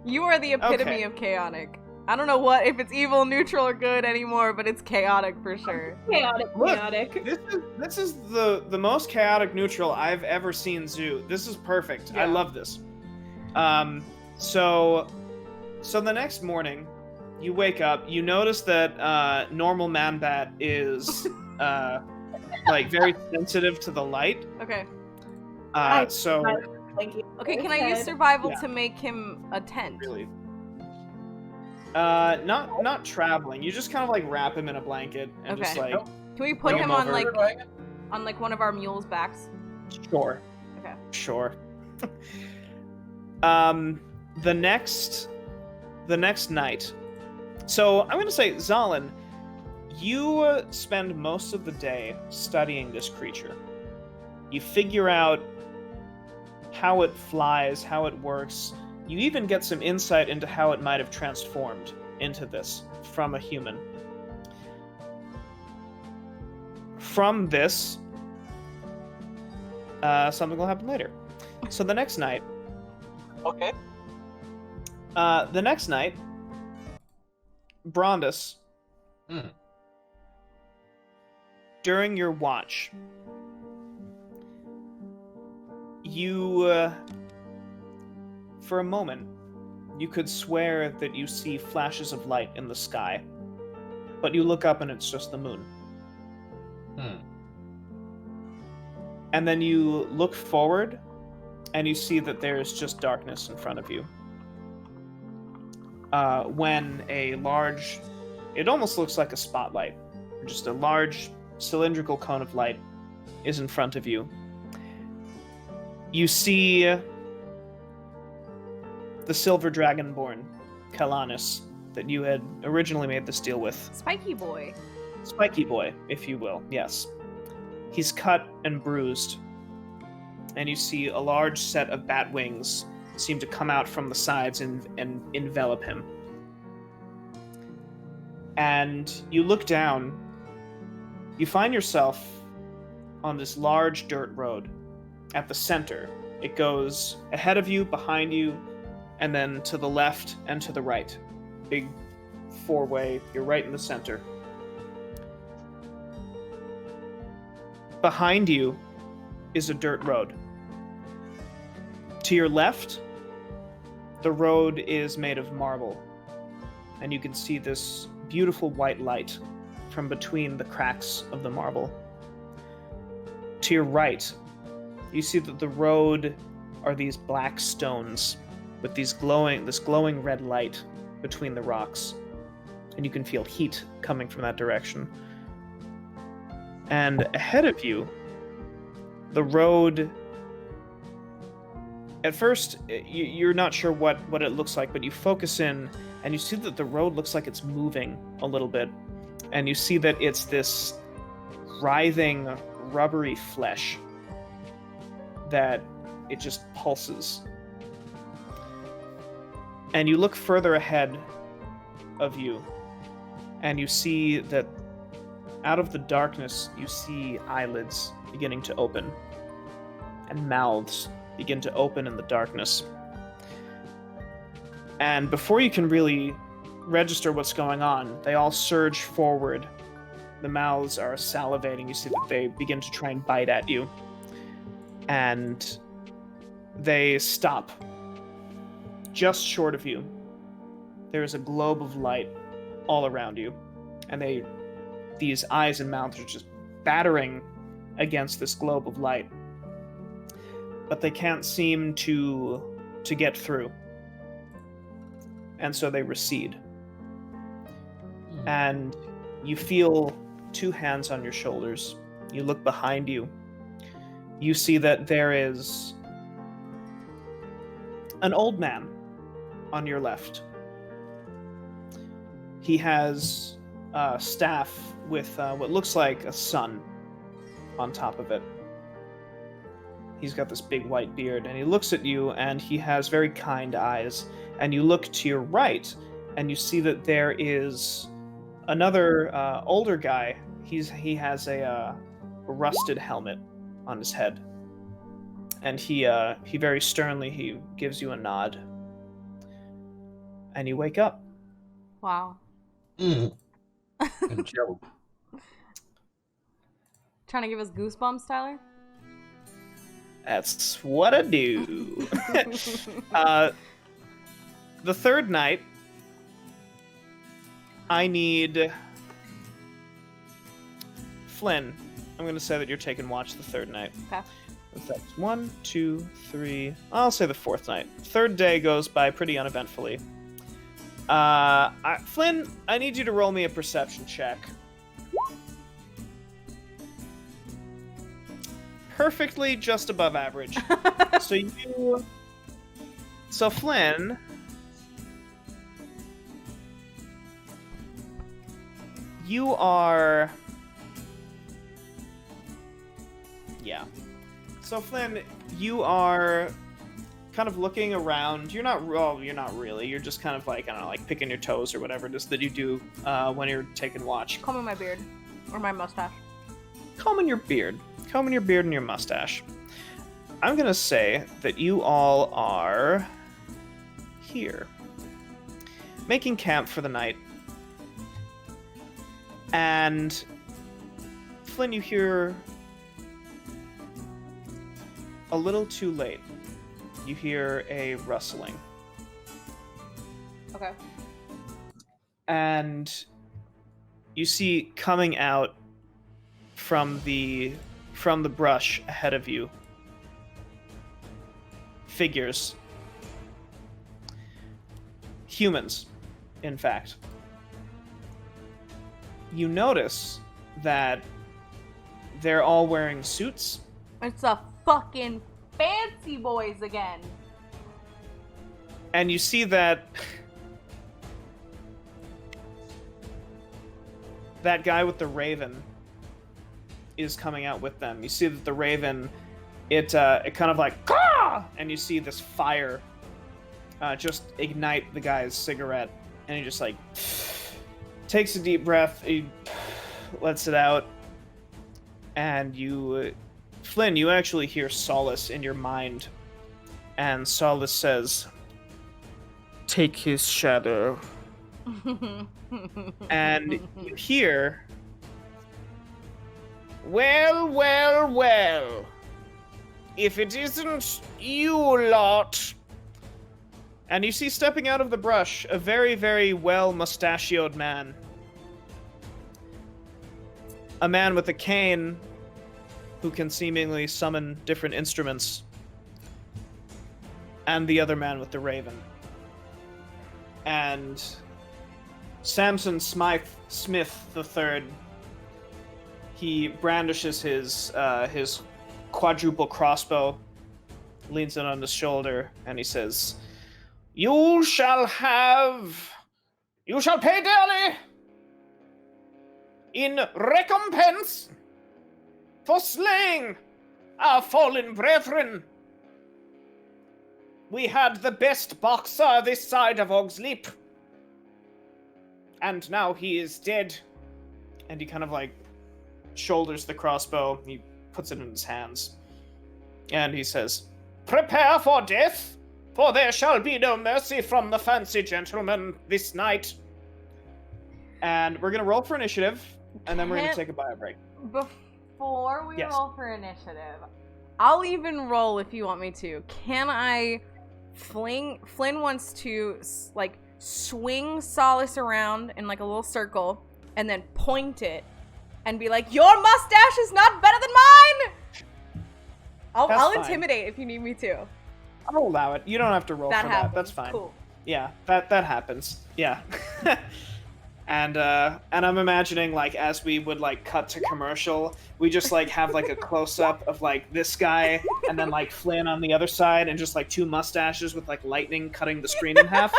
You are the epitome Okay. of chaotic. I don't know if it's evil, neutral, or good anymore, but it's chaotic for sure. Chaotic. Look, This is the most chaotic neutral I've ever seen Zoo. This is perfect. I Yeah. love this. So the next morning, You wake up. You notice that normal Man-Bat is like very sensitive to the light. Okay. So Okay, can I use survival Yeah. to make him a tent? really, not traveling. You just kind of like wrap him in a blanket and just Okay. like Can we put Bring him him on over. like one of our mules' backs? sure. Okay. Sure. The next night. So I'm gonna say, Zalin, you spend most of the day studying this creature. You figure out how it flies, how it works. You even get some insight into how it might have transformed into this from a human. From this, something will happen later. So the next night, Okay. Brondus, Hmm. during your watch, you, for a moment, you could swear that you see flashes of light in the sky, but you look up and it's just the moon. Hmm. And then you look forward, and you see that there's just darkness in front of you. When a large, it almost looks like a spotlight, just a large cylindrical cone of light is in front of you. You see the silver dragonborn, Kalanis, that you had originally made this deal with. Spiky boy. Spiky boy, if you will, yes. He's cut and bruised, and you see a large set of bat wings seem to come out from the sides and envelop him. And you look down, you find yourself on this large dirt road at the center. It goes ahead of you, behind you, and then to the left and to the right. Big four-way, you're right in the center. Behind you is a dirt road. To your left, the road is made of marble, and you can see this beautiful white light from between the cracks of the marble. To your right, you see that the road are these black stones with this glowing red light between the rocks, and you can feel heat coming from that direction. And ahead of you, the road, at first you're not sure what it looks like, but you focus in and you see that the road looks like it's moving a little bit, and you see that it's this writhing rubbery flesh that it just pulses. And you look further ahead of you and you see that out of the darkness you see eyelids beginning to open and mouths begin to open in the darkness. And before you can really register what's going on, they all surge forward. The mouths are salivating. You see that they begin to try and bite at you. And they stop just short of you. There is a globe of light all around you. And these eyes and mouths are just battering against this globe of light. But they can't seem to get through. And so they recede. And you feel two hands on your shoulders. You look behind you. You see that there is an old man on your left. He has a staff with what looks like a sun on top of it. He's got this big white beard, and he looks at you, and he has very kind eyes. And you look to your right, and you see that there is another older guy. He has a rusted helmet on his head, and he very sternly he gives you a nod, and you wake up. Wow. Good joke. Trying to give us goosebumps, Tyler? That's what I do. The third night, I need... Flynn, I'm going to say that you're taking watch the third night. Okay. That's 1, 2, 3... I'll say the fourth night. Third day goes by pretty uneventfully. Flynn, I need you to roll me a perception check. Perfectly just above average. So Flynn... You are... Yeah. So Flynn, you are kind of looking around. You're not really. You're just kind of like, I don't know, like picking your toes or whatever it is that you do when you're taking watch. Combing my beard. Or my mustache. Combing your beard and your mustache. I'm gonna say that you all are here. Making camp for the night. And Flynn, you hear a little too late. You hear a rustling. Okay. And you see coming out from the brush ahead of you figures. Humans, in fact. You notice that they're all wearing suits. It's the fucking fancy boys again. And you see that that guy with the raven is coming out with them. You see that the raven, it kind of like, Caw! And you see this fire just ignite the guy's cigarette, and he just like takes a deep breath, he lets it out, and you, Flynn, you actually hear Solace in your mind, and Solace says, "Take his shadow." And you hear, "Well, well, well, if it isn't you lot." And you see stepping out of the brush a very, very well mustachioed man. A man with a cane who can seemingly summon different instruments. And the other man with the raven. And Samson Smith III, he brandishes his quadruple crossbow, leans it on his shoulder, and he says, You shall pay dearly in recompense for slaying our fallen brethren. We had the best boxer this side of Ogsleep, and now he is dead." And he kind of like shoulders the crossbow, he puts it in his hands, and he says, "Prepare for death, for there shall be no mercy from the fancy gentleman this night." And we're gonna roll for initiative, and then we're gonna take a bio break. Before we Yes. roll for initiative, I'll even roll if you want me to. Can I Flynn wants to like swing Solace around in like a little circle and then point it and be like, "Your mustache is not better than mine!" I'll fine. intimidate if you need me to. I'll allow it. You don't have to roll That for happens. that. That's fine. Cool. Yeah, that happens. Yeah. And I'm imagining, like, as we would like cut to commercial, we just like have like a close up of like this guy and then like Flynn on the other side and just like two mustaches with like lightning cutting the screen in half.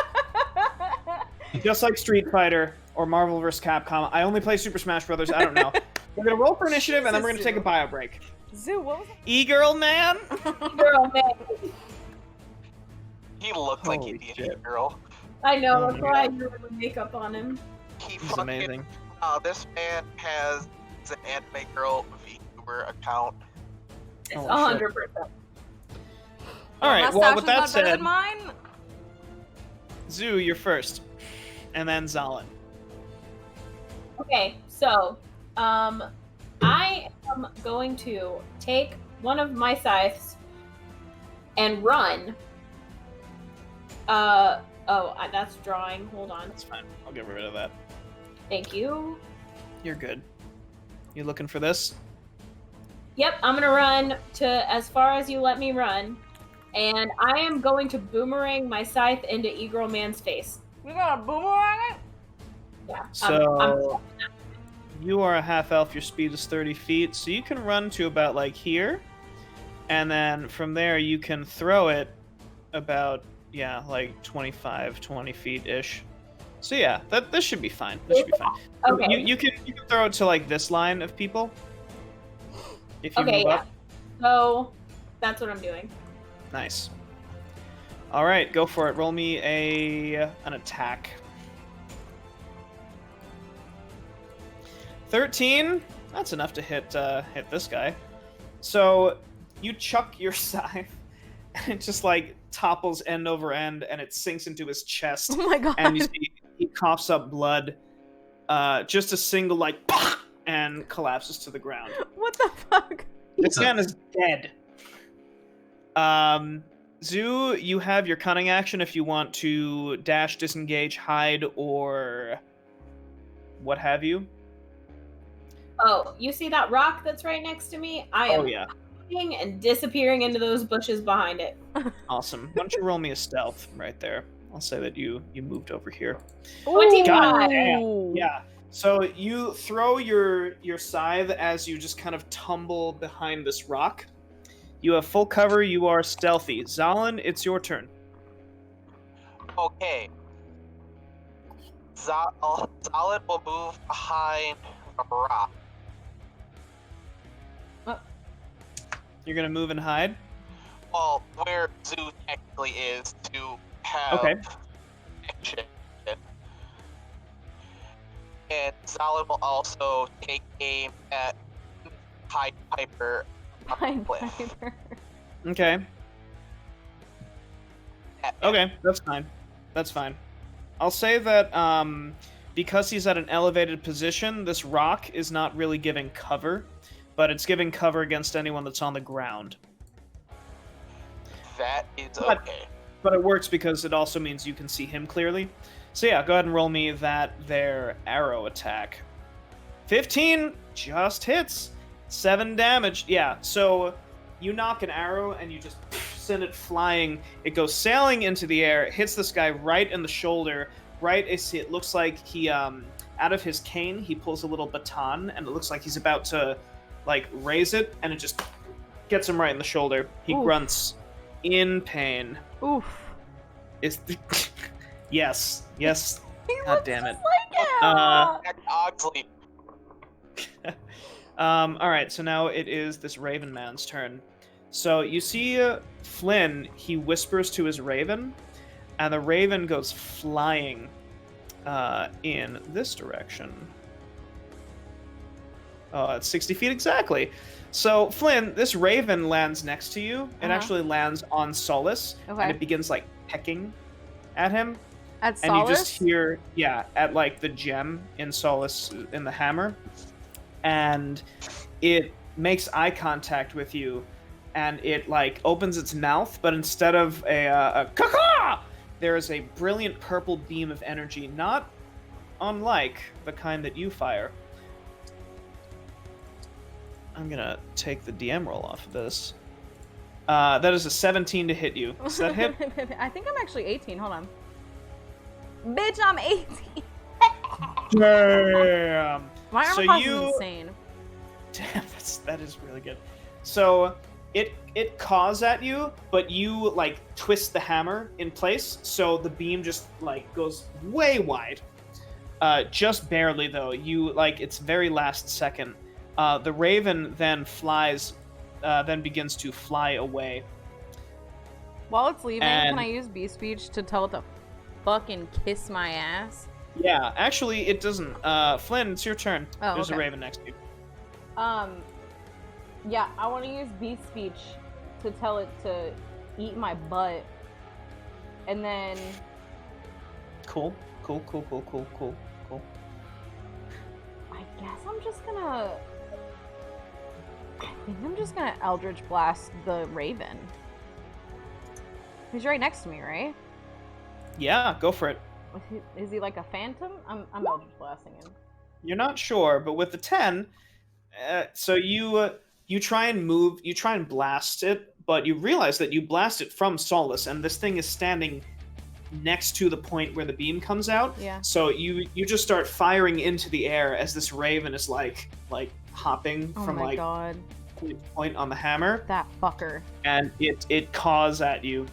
Just like Street Fighter or Marvel vs. Capcom. I only play Super Smash Brothers. I don't know. We're gonna roll for initiative and then we're gonna take a bio break. Zoo, what was it? E-girl man. Girl, man. He looked like Holy he'd be a shit. girl. I know, Oh that's my why I drew the makeup on him. He It's fucking. amazing. This man has an anime girl VTuber account. It's Oh, 100%. All right. Mustache Well, with is that not better said, than mine? Zoo, you're first, and then Zalin. Okay, so, I am going to take one of my scythes and run. That's drawing. Hold on. That's fine. I'll get rid of that. Thank you. You're good. You looking for this? Yep, I'm gonna run to as far as you let me run, and I am going to boomerang my scythe into Egro Man's face. You got a boomerang it? Yeah. So you are a half elf. Your speed is 30 feet, so you can run to about like here, and then from there you can throw it about like 25, 20 feet ish. So yeah, this should be fine. This should be fine. Okay. You can throw it to like this line of people. If you Okay, move up. So that's what I'm doing. Nice. All right, go for it. Roll me an attack. 13. That's enough to hit this guy. So you chuck your scythe, and it just like topples end over end, and it sinks into his chest. Oh my god. And you see he coughs up blood. Just a single like, and collapses to the ground. What the fuck? This man is dead. Zoo, you have your cunning action if you want to dash, disengage, hide, or what have you. Oh, you see that rock that's right next to me? I am hiding and disappearing into those bushes behind it. Awesome. Why don't you roll me a stealth right there? I'll say that you moved over here. 25. God damn. Yeah. So you throw your scythe as you just kind of tumble behind this rock. You have full cover. You are stealthy. Zalin, it's your turn. Okay. Zalin will move behind the rock. You're gonna move and hide. Well, where Zoo technically is to have action. And Zalin will also take aim at Pied Piper up the Pied cliff. Piper. Okay. Okay, that's fine. That's fine. I'll say that because he's at an elevated position, this rock is not really giving cover, but it's giving cover against anyone that's on the ground. That is okay. But it works because it also means you can see him clearly. So yeah, go ahead and roll me their arrow attack. 15 just hits. 7 damage. Yeah, so you knock an arrow and you just send it flying. It goes sailing into the air. It hits this guy right in the shoulder. Right as it looks like he, out of his cane, he pulls a little baton, and it looks like he's about to, like, raise it, and it just gets him right in the shoulder. He grunts in pain. Oof. Is yes. He God damn it. Like Oxley. All right, so now it is this Raven man's turn. So you see Flynn, he whispers to his Raven, and the Raven goes flying in this direction. Oh, it's 60 feet exactly. So, Flynn, this Raven lands next to you. It actually lands on Solus, and it begins, like, pecking at him. At Solus? And you just hear, at, like, the gem in Solus, in the hammer. And it makes eye contact with you, and it, like, opens its mouth, but instead of a caw-caw, there is a brilliant purple beam of energy, not unlike the kind that you fire. I'm gonna take the DM roll off of this. That is a 17 to hit you. Does that hit? I think I'm actually 18. Hold on. Bitch, I'm 18. Damn. My armor class is insane. Damn, that is really good. So it caws at you, but you like twist the hammer in place, so the beam just like goes way wide. Just barely though. You like it's very last second. The Raven then begins to fly away. While it's leaving, can I use bee speech to tell it to fucking kiss my ass? Yeah, actually, it doesn't. Flynn, it's your turn. Oh, There's okay. a Raven next to you. Yeah, I want to use bee speech to tell it to eat my butt, and then. Cool. I guess I'm just gonna Eldritch Blast the Raven. He's right next to me, right? Yeah, go for it. Is he like a phantom? I'm Eldritch Blasting him. You're not sure, but with the 10, so you try and blast it, but you realize that you blast it from Solace, and this thing is standing next to the point where the beam comes out. Yeah. So you just start firing into the air as this raven is like hopping Oh from my like god. point to point on the hammer, That fucker. and it caws at you.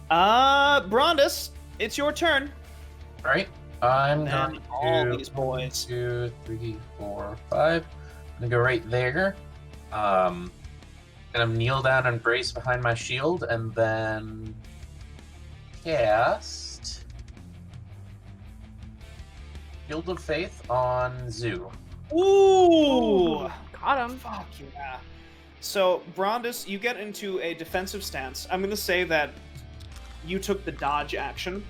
Brondus, it's your turn. All right. I'm And going all to these boys. 1, 2, 3, 4, 5. I'm gonna go right there. Gonna kneel down and brace behind my shield, and then cast Shield of Faith on Zoo. Ooh! Got him. Fuck yeah. So, Brondus, you get into a defensive stance. I'm going to say that you took the dodge action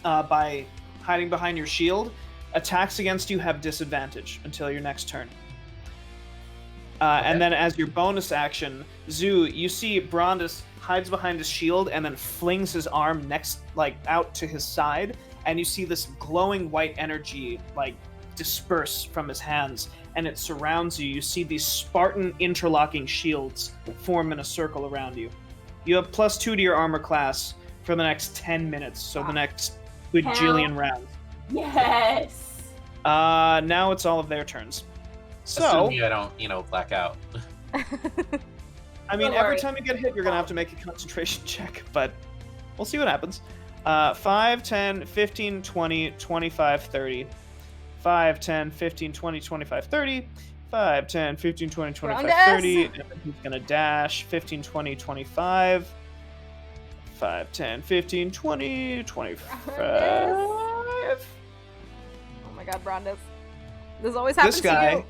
by hiding behind your shield. Attacks against you have disadvantage until your next turn. And then as your bonus action, Zoo, you see Brondus hides behind his shield and then flings his arm out to his side, and you see this glowing white energy disperse from his hands, and it surrounds you. You see these Spartan interlocking shields form in a circle around you. You have +2 to your armor class for the next 10 minutes, so the next bajillion rounds. Yes. Now it's all of their turns. So, Assuming I don't, black out. I mean, Don't every worry. time you get hit, you're gonna have to make a concentration check, but we'll see what happens. 5, 10, 15, 20, 25, 30. 5, 10, 15, 20, 25, 30. 5, 10, 15, 20, 25, Brondus! 30. And then he's gonna dash 15, 20, 25. 5, 10, 15, 20, 25. Oh my god, Brondus. This always happens This guy. to you.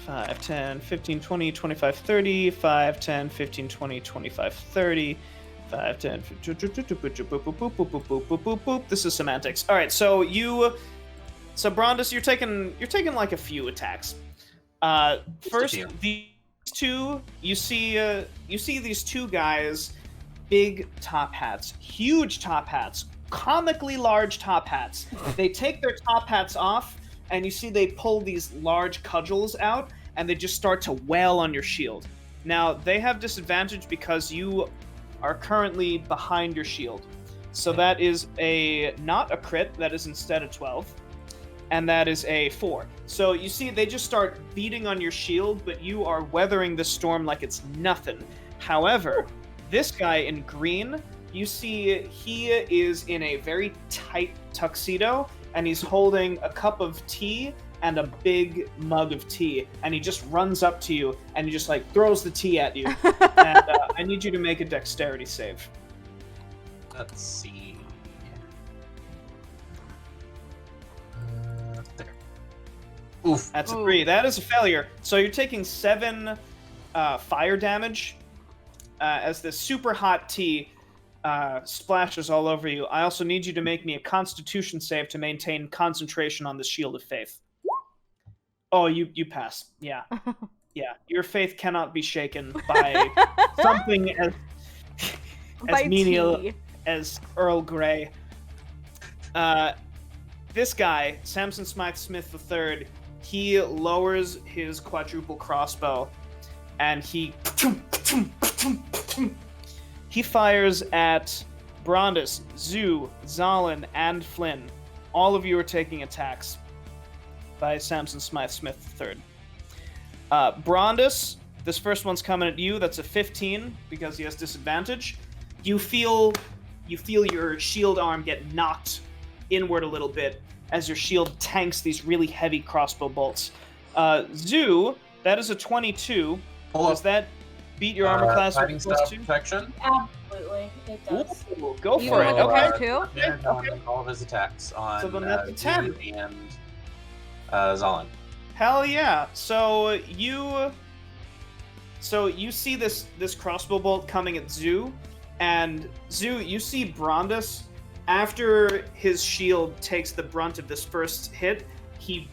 5, 10, 15, 20, 25, 30. 5, 10, 15, 20, 25, 30. 5, 10, this is semantics. All right, so Brondus, you're taking like a few attacks. First, few. these two, you see these two guys, big top hats, huge top hats, comically large top hats. They take their top hats off, and you see they pull these large cudgels out, and they just start to wail on your shield. Now, they have disadvantage because you are currently behind your shield. So that is not a crit, that is instead a 12. And that is a 4. So you see, they just start beating on your shield, but you are weathering the storm like it's nothing. However, this guy in green, you see he is in a very tight tuxedo, and he's holding a cup of tea and a big mug of tea, and he just runs up to you and he just throws the tea at you. And I need you to make a dexterity save. Let's see. There. Oof. That's a Ooh. 3. That is a failure. So you're taking 7 fire damage as this super hot tea splashes all over you. I also need you to make me a Constitution save to maintain concentration on the Shield of Faith. Oh, you pass. Yeah. Yeah. Your faith cannot be shaken by something as By menial tea. as Earl Grey. This guy, Samson Smythe-Smith III, he lowers his quadruple crossbow, and he fires at Brondus, Zoo, Zalin, and Flynn. All of you are taking attacks by Samson Smythe-Smith III. Brondus, this first one's coming at you. That's a 15 because he has disadvantage. You feel your shield arm get knocked inward a little bit as your shield tanks these really heavy crossbow bolts. Zoo, that is a 22. Does that beat your armor class Fighting with style +2? protection. Absolutely, it does. Ooh, go Even for it. with the Okay. plus 2? Advantage on all of his attacks on So then that's a 10. Zoo and Zalin. Hell yeah! So you see this crossbow bolt coming at Zoo, and Zoo, you see Brondus. After his shield takes the brunt of this first hit, he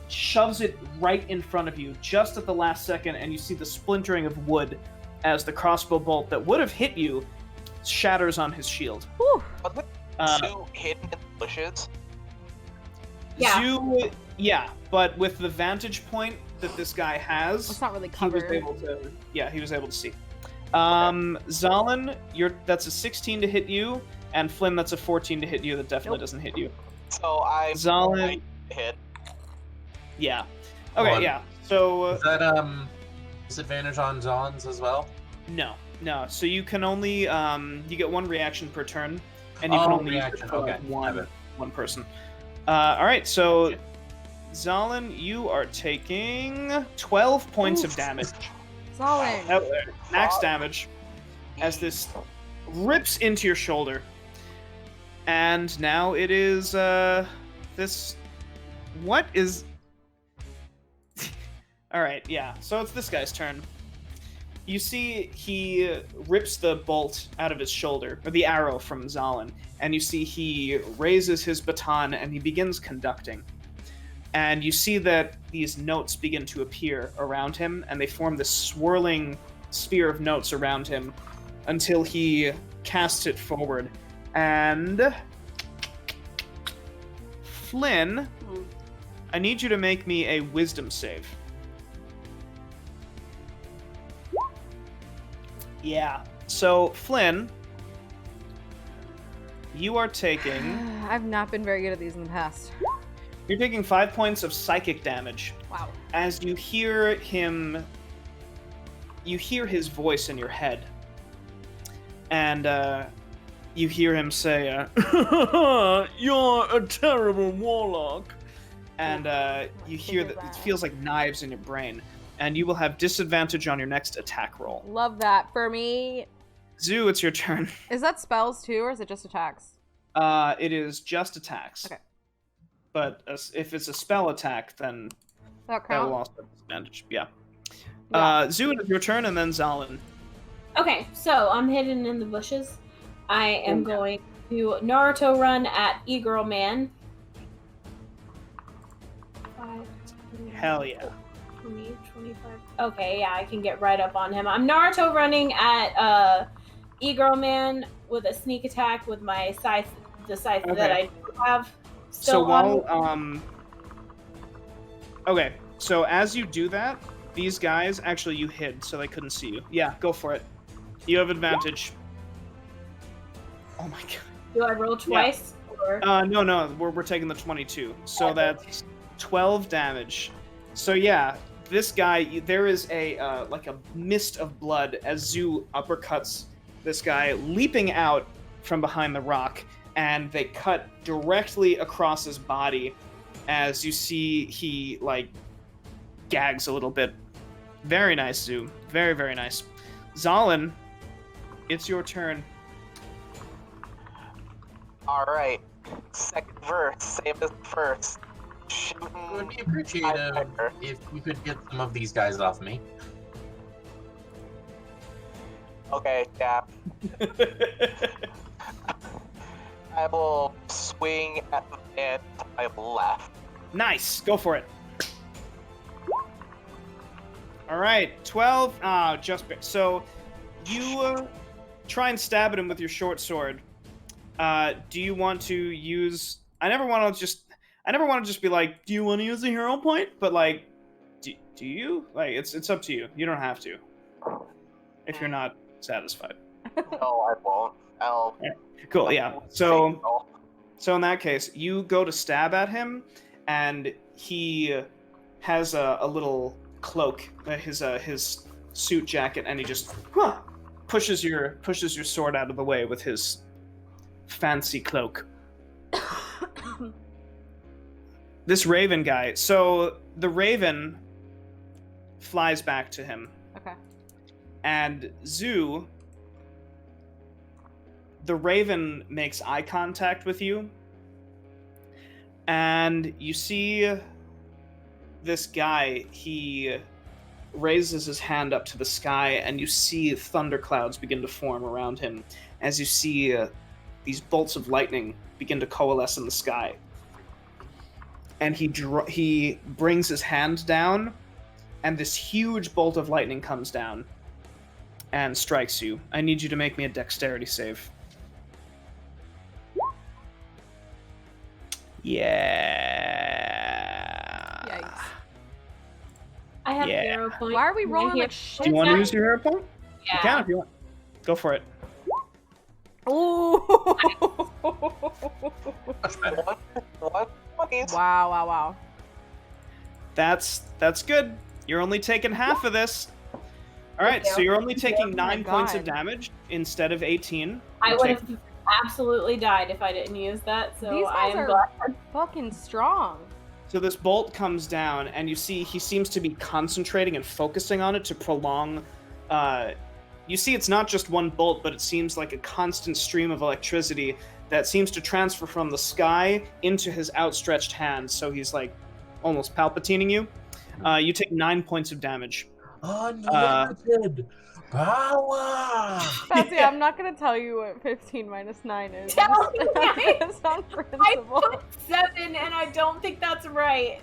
shoves it right in front of you just at the last second, and you see the splintering of wood as the crossbow bolt that would have hit you shatters on his shield. Whew. Wasn't Uh, Zoo hidden in the bushes? Yeah. Zoo, yeah, but with the vantage point that this guy has, It's not really he was covered. able to. Yeah, he was able to see. Zalin, that's a 16 to hit you, and Flynn, that's a 14 to hit you. That definitely Nope. doesn't hit you. So I Zalin, hit. yeah. Okay, Hold on. yeah. So Is that disadvantage on John's as well? no. So you can only you get one reaction per turn, and you can Oh, only use it reaction, for like, okay. Have it. one person. All right, so Zalin, you are taking 12 points of damage. Zalin. Out there. Max damage as this rips into your shoulder. And now it is this what is Alright, yeah. So it's this guy's turn. You see he rips the bolt out of his shoulder, or the arrow from Zalin, and you see he raises his baton and he begins conducting. And you see that these notes begin to appear around him, and they form this swirling sphere of notes around him until he casts it forward. And Flynn, I need you to make me a wisdom save. Yeah. So, Flynn, you are taking... I've not been very good at these in the past. You're taking 5 points of psychic damage Wow. as you hear him... You hear his voice in your head. And, you hear him say, you're a terrible warlock. And, you hear that it feels like knives in your brain. And you will have disadvantage on your next attack roll. Love that. For me, Zoo, it's your turn. is that spells too, or is it just attacks? It is just attacks. Okay. But if it's a spell attack, then That that will count? also have disadvantage. Yeah. Yeah. Zoo, it's your turn, and then Zalin. Okay, so I'm hidden in the bushes. I am Oh, yeah. going to Naruto run at E-Girl Man. 5, 10, Hell yeah. 20, 25. Okay, yeah, I can get right up on him. I'm Naruto running at E-Girl Man with a sneak attack with my scythe, the scythe that Okay. I do have. So Still on. while okay, so as you do that, these guys actually you hid, so they couldn't see you. Yeah, go for it. You have advantage. Oh my god. Do I roll twice? Or... No, we're taking the 22. So Okay. that's 12 damage. So yeah, this guy, there is a like a mist of blood as Zoo uppercuts this guy, leaping out from behind the rock, and they cut directly across his body as you see he like gags a little bit. Very nice, Zoo. Very, very nice. Zalin, it's your turn. Alright. Second verse, same as the first. It would Shooting. be appreciative Fire. if you could get some of these guys off me. Okay, yeah. I will swing at the man to my left. Nice. Go for it. All right, 12. Just so you try and stab at him with your short sword. Do you want to use? I never want to just be like, do you want to use a hero point? But like, do you? Like, it's up to you. You don't have to. If you're not satisfied. No, I won't. I'll. Cool. Yeah. So in that case, you go to stab at him, and he has a little cloak, his suit jacket, and he just pushes your sword out of the way with his fancy cloak. This raven guy. So the raven flies back to him, Okay. and Zoo. The raven makes eye contact with you, and you see this guy. He raises his hand up to the sky, and you see thunderclouds begin to form around him as you see these bolts of lightning begin to coalesce in the sky. And he brings his hand down, and this huge bolt of lightning comes down. and strikes you. I need you to make me a dexterity save. Yeah. Yikes. I have Yeah. 0 points. Why are we and I rolling hear- like shit? Do you want to use your hero point? Yeah. You can if you want. Go for it. Ooh. Much better. What? Wow. That's good. You're only taking half of this. All right, so you're only taking Oh my 9 points of God. damage instead of 18. I You're would taking- have absolutely died if I didn't use that, so These I guys am are glad. fucking strong. So this bolt comes down, and you see he seems to be concentrating and focusing on it to prolong. You see, it's not just one bolt, but it seems like a constant stream of electricity that seems to transfer from the sky into his outstretched hand. So he's like almost palpatining you. You take 9 points of damage. Unlimited power! Patsy, I'm not gonna tell you what 15 minus 9 is. Tell me. It's on I principle. put 7, and I don't think that's right.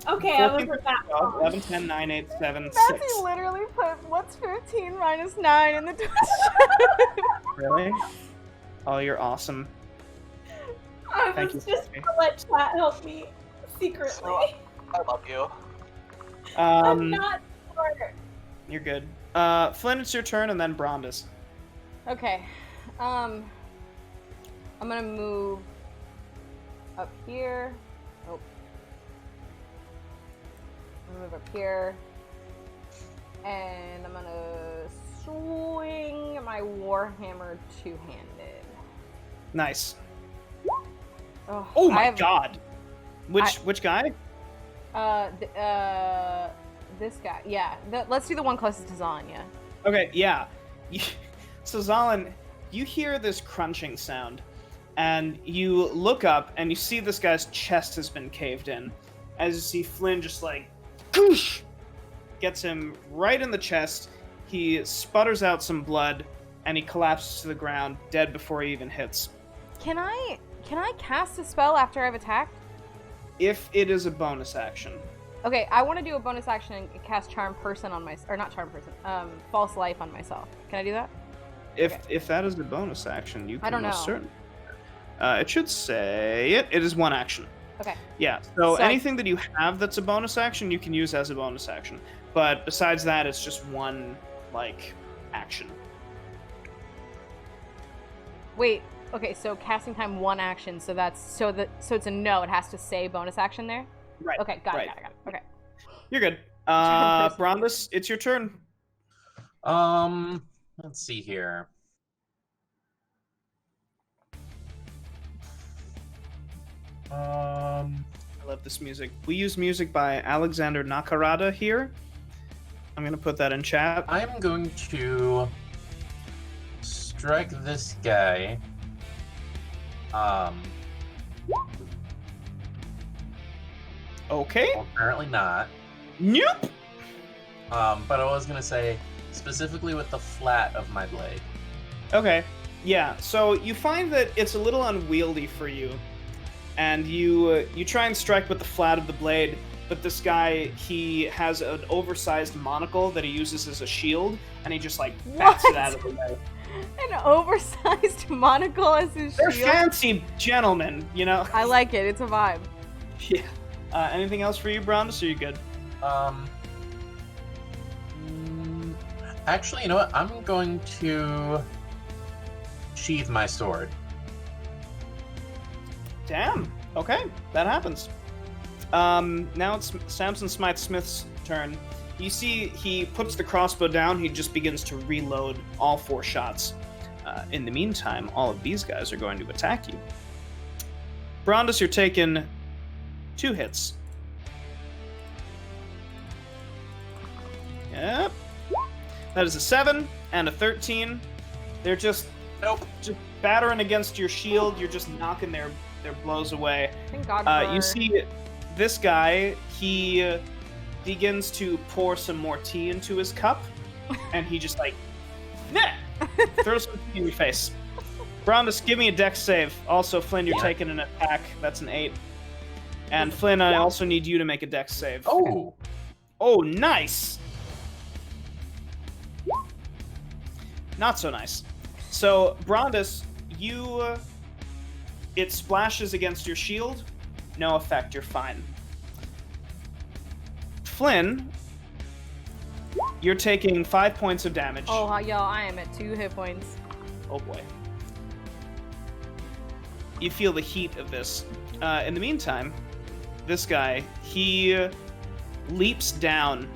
Okay, I 14, was at that 12, wrong. 11, 10, 9, 8, 7, 6. Patsy literally put what's 15 minus 9 in the question. Really? Oh, you're awesome. I Thank was you, just Sophie. gonna let chat help me secretly. I love you. I'm not sure. You're good. Flynn, it's your turn, and then Brondis. Okay. I'm gonna move up here. Oh. I'm gonna move up here. And I'm gonna swing my Warhammer two-handed. Nice. Oh, Oh my I have, god. Which guy? This guy. Yeah. Let's do the one closest to Zan, yeah. Okay, yeah. So Zalin, you hear this crunching sound, and you look up and you see this guy's chest has been caved in. As you see Flynn just like, goosh, gets him right in the chest. He sputters out some blood, and he collapses to the ground, dead before he even hits. Can I cast a spell after I've attacked? If it is a bonus action. Okay, I want to do a bonus action and cast Charm Person on my, or not Charm Person, False Life on myself. Can I do that? If that is the bonus action, you can I don't most know. certainly. It should say it. It is one action. Okay. Yeah. So So- anything that you have that's a bonus action, you can use as a bonus action. But besides that, it's just one action. Wait. Okay, so casting time one action. So that's so it's a no. It has to say bonus action there. Right. Okay. Got right. it. Okay. You're good. Turn person. Brondis, it's your turn. Let's see here. I love this music. We use music by Alexander Nakarada here. I'm gonna put that in chat. I'm going to strike this guy. Okay. Well, apparently not. Nope. But I was gonna say specifically with the flat of my blade. Okay. Yeah. So you find that it's a little unwieldy for you, and you try and strike with the flat of the blade, but this guy, he has an oversized monocle that he uses as a shield, and he just bats it What? out of the way. An oversized monocle as his They're shield. fancy gentlemen, you know. I like it. It's a vibe. Yeah. Anything else for you, Brondis? Or are you good? Actually, you know what? I'm going to sheathe my sword. Damn. Okay, that happens. Now it's Samson Smythe Smith's turn. You see, he puts the crossbow down. He just begins to reload all 4 shots. In the meantime, all of these guys are going to attack you. Brondis, you're taking 2 hits. Yep. That is a 7 and a 13. They're just battering against your shield. You're just knocking their blows away. Thank God for... You see this guy, he begins to pour some more tea into his cup, and he just nah! Throws some tea in your face. Brondis, give me a dex save. Also, Flynn, you're taking an attack. That's an 8. And Flynn, I also need you to make a dex save. Oh! Oh, nice! not so nice. So, Brondus, you... it splashes against your shield. No effect, you're fine. Flynn, you're taking 5 points of damage. Oh, yo, I am at 2 hit points. Oh boy. You feel the heat of this. In the meantime, this guy, he leaps down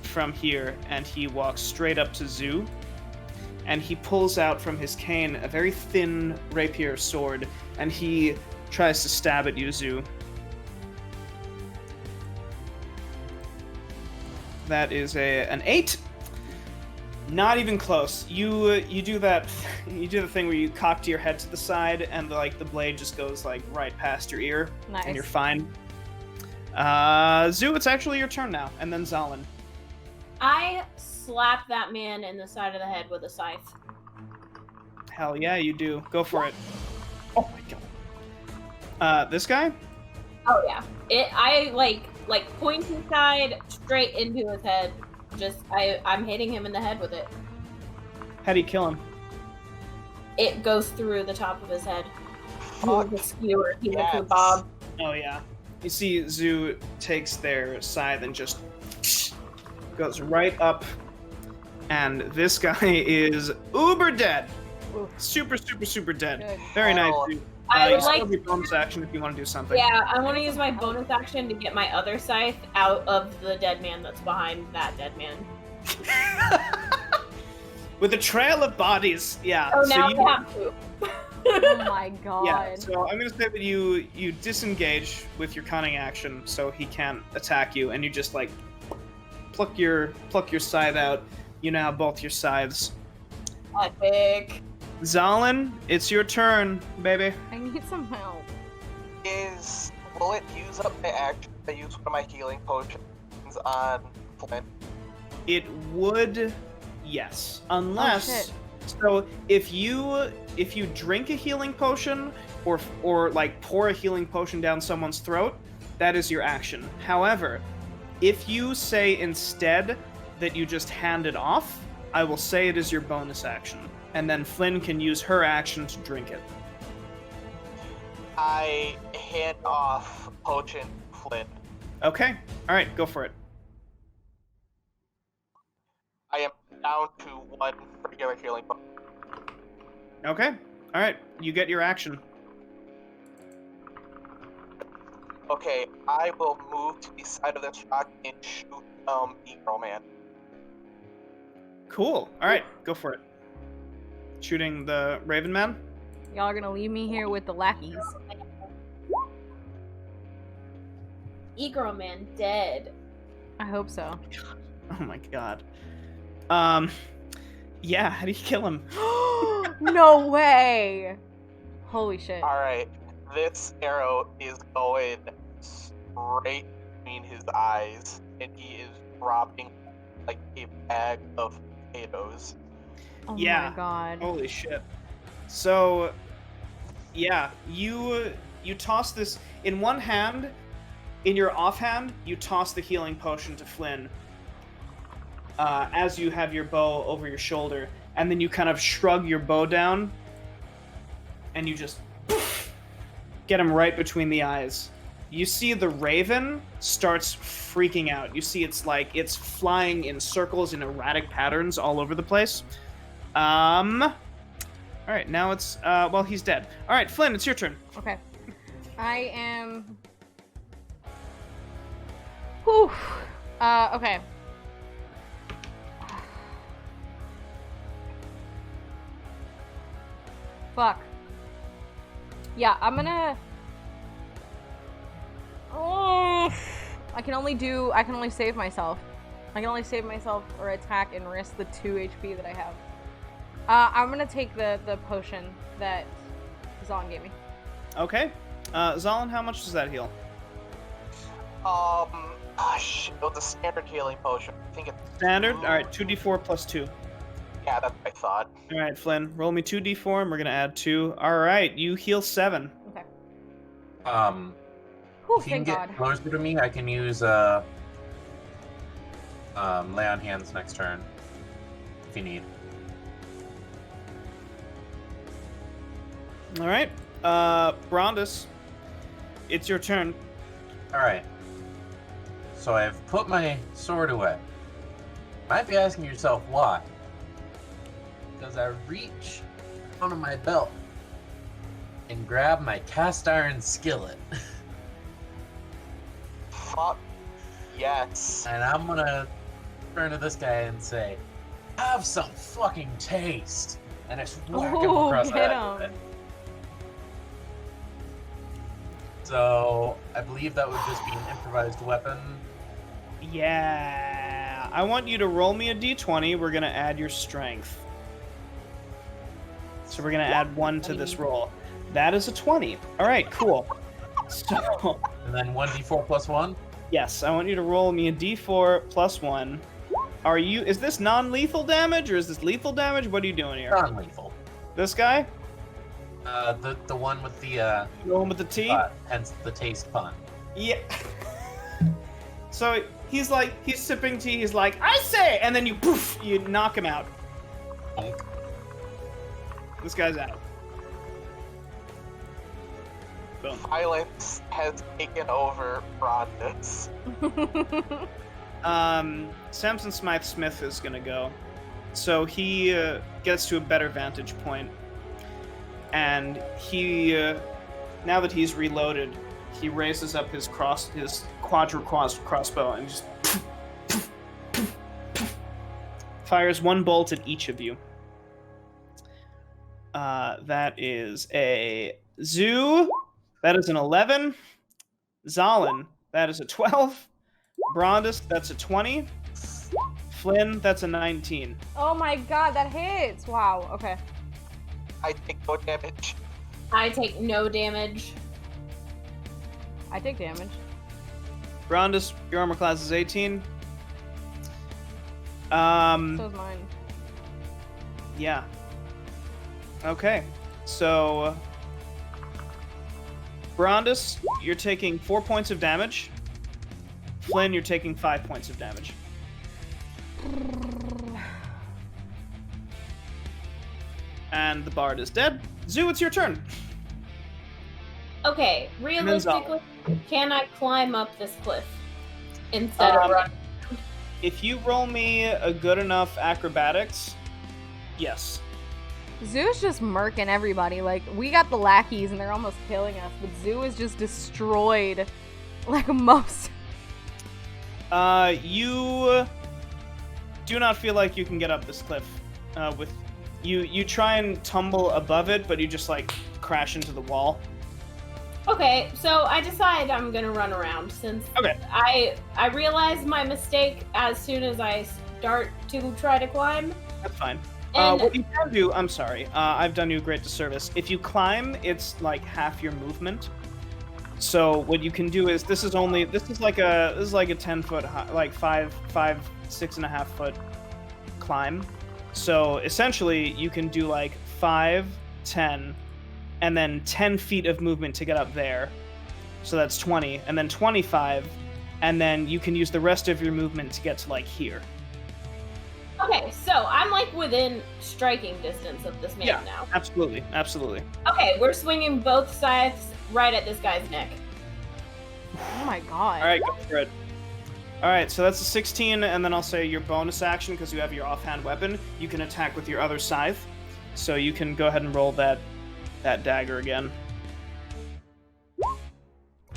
from here and he walks straight up to Zoo. And he pulls out from his cane a very thin rapier sword and he tries to stab at you, Zoo. That is an 8. Not even close. You do that. You do the thing where you cock your head to the side, and the blade just goes right past your ear, Nice. and you're fine. Zoo, it's actually your turn now, and then Zalin. I slap that man in the side of the head with a scythe. Hell yeah, you do. Go for it. Oh my god. This guy? Oh yeah. I pointing side straight into his head. I'm hitting him in the head with it. How do you kill him? It goes through the top of his head. Fuck. With a skewer. He went Yes. through Bob. Oh yeah. You see Zoo takes their scythe and just goes right up, and this guy is uber dead. Oof. Super, super, super dead. Good. Very nice, Oh. Zoo. I You would still like have your bonus action if you want to do something. Yeah, I want to use my bonus action to get my other scythe out of the dead man that's behind that dead man. With a trail of bodies, yeah. Oh, so now you, I have to. Oh my god. yeah. So I'm gonna say that you disengage with your cunning action, so he can't attack you, and you just pluck your scythe out. You now have both your scythes. Epic. Zalin, it's your turn, baby. I need some help. Will it use up my action to use one of my healing potions on Flint? It would, yes, unless. Oh, shit. So if you drink a healing potion or pour a healing potion down someone's throat, that is your action. However, if you say instead that you just hand it off, I will say it is your bonus action, and then Flynn can use her action to drink it. I hand off potion to Flint. Okay. All right. Go for it. I am down to 1 regular healing potion. Okay. All right. You get your action. Okay, I will move to the side of this rock and shoot Negro Man. Cool. All right. Go for it. Shooting the Raven Man. Y'all are gonna leave me here with the lackeys. Egro man dead. I hope so. Oh my god. Yeah, how do you kill him? No way! Holy shit. Alright, this arrow is going straight between his eyes, and he is dropping like a bag of potatoes. Oh Yeah. my god. Holy shit. So, yeah, you toss this in one hand. In your offhand, you toss the healing potion to Flynn as you have your bow over your shoulder, and then you kind of shrug your bow down, and you just get him right between the eyes. You see the raven starts freaking out. You see it's flying in circles in erratic patterns all over the place. All right, now it's well, he's dead. All right, Flynn, it's your turn. Okay. I am... Whew. Okay. Fuck. Yeah, I'm gonna... Oh, I can only save myself. I can only save myself or attack and risk the 2 HP that I have. I'm gonna take the potion that Zalin gave me. Okay. Zalin, how much does that heal? Shit, it was a standard healing potion. I think it's Standard? Alright, 2d4 plus 2. Yeah, that's what I thought. Alright, Flynn, roll me 2d4 and we're gonna add 2. Alright, you heal 7. Okay. If Whew, you can thank get God. closer to me, I can use lay on hands next turn. If you need. All right. Brondus, it's your turn. Alright. So I've put my sword away. Might be asking yourself why. Because I reach onto my belt and grab my cast iron skillet. Fuck yes. And I'm gonna turn to this guy and say, have some fucking taste. And I just whack him Ooh, across the get head with him. it. So I believe that would just be an improvised weapon. Yeah. I want you to roll me a d20. We're going to add your strength. So we're going to add 1 to this roll. That is a 20. All right, cool. So, And then 1d4 plus 1. yes, I want you to roll me a d4 plus 1. Is this non-lethal damage or is this lethal damage? What are you doing here? Non-lethal. This guy? The one with the The one with the T? hence the taste pun. Yeah. So he's sipping tea, he's like, I say! And then you knock him out. Bonk. This guy's out. Boom. Violence has taken over Brondus. Samson Smythe-Smith is gonna go. So he gets to a better vantage point. And he, now that he's reloaded, he raises up his crossbow and just fires 1 bolt at each of you. That is a Zoo. That is an 11. Zalin, that is a 12. Brondus, that's a 20. Flynn, that's a 19. Oh my god, that hits! Wow, okay. I take no damage. I take no damage. I take damage. Brondus, your armor class is 18. So is mine. Yeah. Okay. So, Brondus, you're taking 4 points of damage. Flynn, you're taking 5 points of damage. And the bard is dead. Zoo, it's your turn. Okay, then realistically, can I climb up this cliff instead of running? If you roll me a good enough acrobatics, yes. Zoo's just murking everybody. Like, we got the lackeys and they're almost killing us, but Zoo is just destroyed. Like most. You do not feel like you can get up this cliff. With you try and tumble above it, but you just like crash into the wall. Okay, so I decide I'm gonna run around since Okay. I realize my mistake as soon as I start to try to climb. That's fine. And What you can do, I'm sorry, I've done you a great disservice. If you climb, it's like half your movement. So what you can do is this is like a 10 foot high, like 6.5 foot climb. So essentially you can do like 5, 10, and then 10 feet of movement to get up there. So that's 20, and then 25, and then you can use the rest of your movement to get to like here. okay, so I'm like within striking distance of this man Yeah. now. Absolutely, absolutely. Okay, we're swinging both scythes right at this guy's neck. Oh my god. All right, go for it. All right, so that's a 16, and then I'll say your bonus action, because you have your offhand weapon, you can attack with your other scythe. So you can go ahead and roll that dagger again.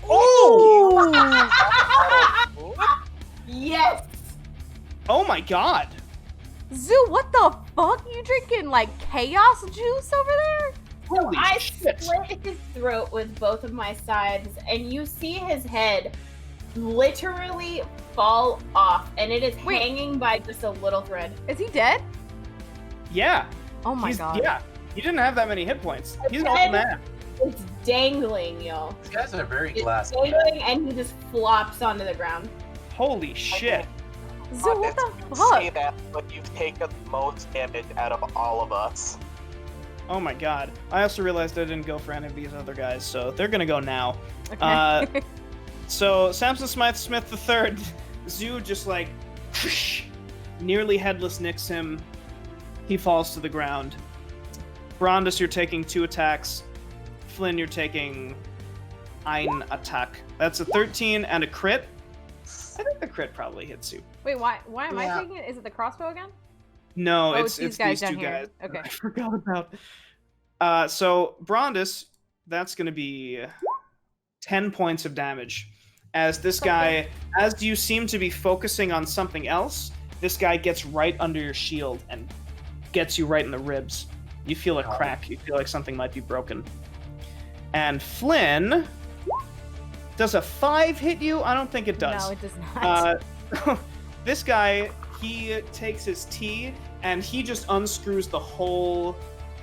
Oh! Yes! Oh my god! Zoo, what the fuck? You drinking like chaos juice over there? Holy I shit! split his throat with both of my scythes, and you see his head literally fall off, and it is Wait. hanging by just a little thread. Is he dead? Yeah. Oh my he's- god. Yeah. He didn't have that many hit points. He's an Okay. old man. It's dangling, y'all. These guys are very It's glassy. dangling, and he just flops onto the ground. Holy shit. Zoo, what Brondus, the you fuck? say that, but you've taken the most damage out of all of us. Oh my god. I also realized I didn't go for any of these other guys, so they're gonna go now. Okay. So Samson Smythe-Smith III, Zoo just like nearly headless nicks him. He falls to the ground. Brondus, you're taking 2 attacks. Flynn, you're taking ein attack. That's a 13 and a crit. I think the crit probably hits you. Wait, why am I taking it? Is it the crossbow again? No, Oh, it's these guys these down two here. guys. Okay. I forgot about. So Brondis, that's going to be 10 points of damage. As this guy, as you seem to be focusing on something else, this guy gets right under your shield and gets you right in the ribs. You feel a crack. You feel like something might be broken. And Flynn, does a 5 hit you? I don't think it does. No, it does not. This guy, he takes his tea and he just unscrews the whole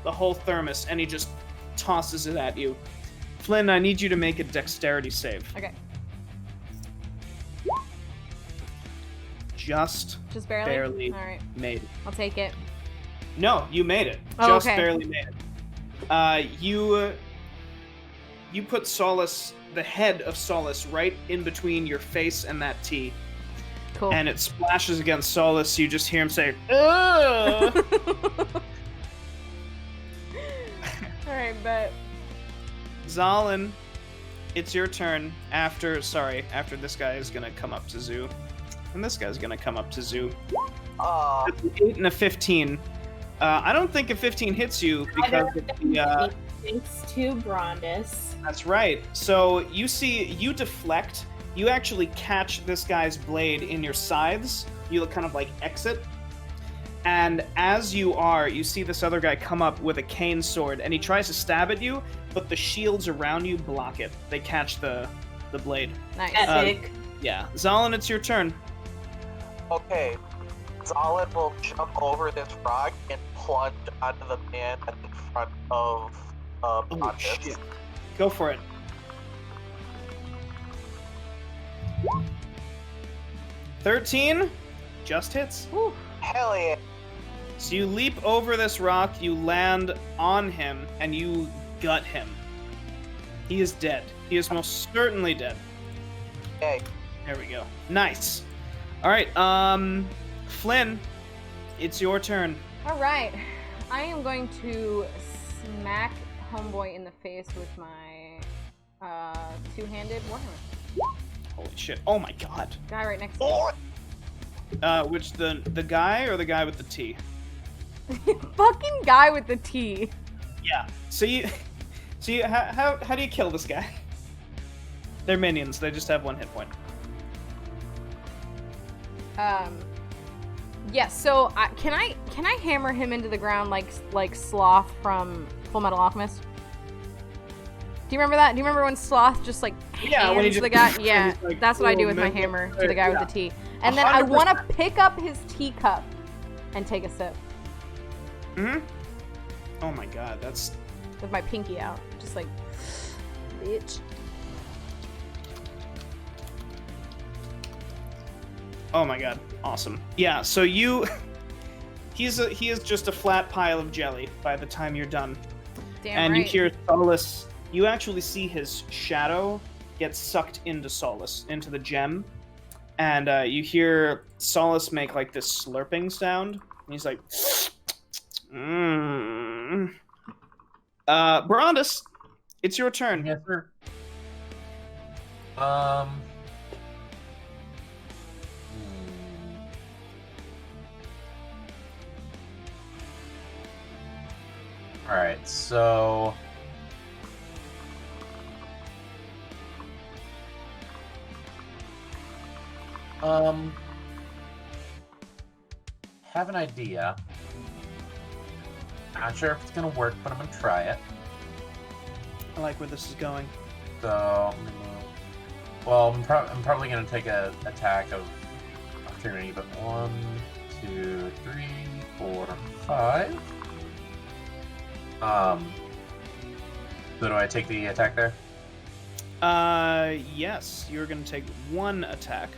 thermos and he just tosses it at you. Flynn, I need you to make a dexterity save. Okay. Just barely? All right. made it. I'll take it. No, you made it. Oh, Just okay. barely made it. You put Solace, the head of Solace, right in between your face and that tea. Cool. And it splashes against Solace. You just hear him say, "Ugh!" All right, but Zalin, it's your turn. After this guy is gonna come up to Zoo. And this guy's gonna come up to Zoo. That's an 8 and a 15. I don't think a 15 hits you because Thanks to Brondis. That's right. So you deflect. You actually catch this guy's blade in your scythes. You kind of like exit. And as you see this other guy come up with a cane sword, and he tries to stab at you, but the shields around you block it. They catch the blade. nice. Epic. Yeah. Zalin, it's your turn. Okay, Zalin will jump over this rock and plunge onto the man at the front of Oh, Brondis. shit. Go for it. $13 just hits. Whew. Hell yeah! So you leap over this rock, you land on him, and you gut him. He is dead. He is most certainly dead. Hey, There we go. Nice. All right, Flynn, it's your turn. All right. I am going to smack Homeboy in the face with my two-handed warhammer. Holy shit. Oh my god. Guy right next to me. Which the guy or the guy with the T? Fucking guy with the T. Yeah. So you how do you kill this guy? They're minions. They just have 1 hit point. Yes. So can I hammer him into the ground like Sloth from Full Metal Alchemist? Do you remember that? Do you remember when Sloth just like Yeah, when he hands just the guy? Yeah, like, that's what I do "Oh, with my man, hammer to the guy yeah. with the T. And then I want to 100%. pick up his teacup and take a sip Oh my god, that's with my pinky out, just like, bitch. oh my god, awesome. Yeah, so he is just a flat pile of jelly by the time you're done. Damn And right. you hear Solace. You actually see his shadow get sucked into Solace, into the gem. And you hear Solace make like this slurping sound. And he's like, Brondis, it's your turn. Yes, sir. All right, so have an idea. Not sure if it's gonna work, but I'm gonna try it. I like where this is going. So I'm gonna move. Well, I'm probably gonna take a attack of opportunity, but 1, 2, 3, 4, 5. So do I take the attack there? Yes, you're gonna take 1 attack.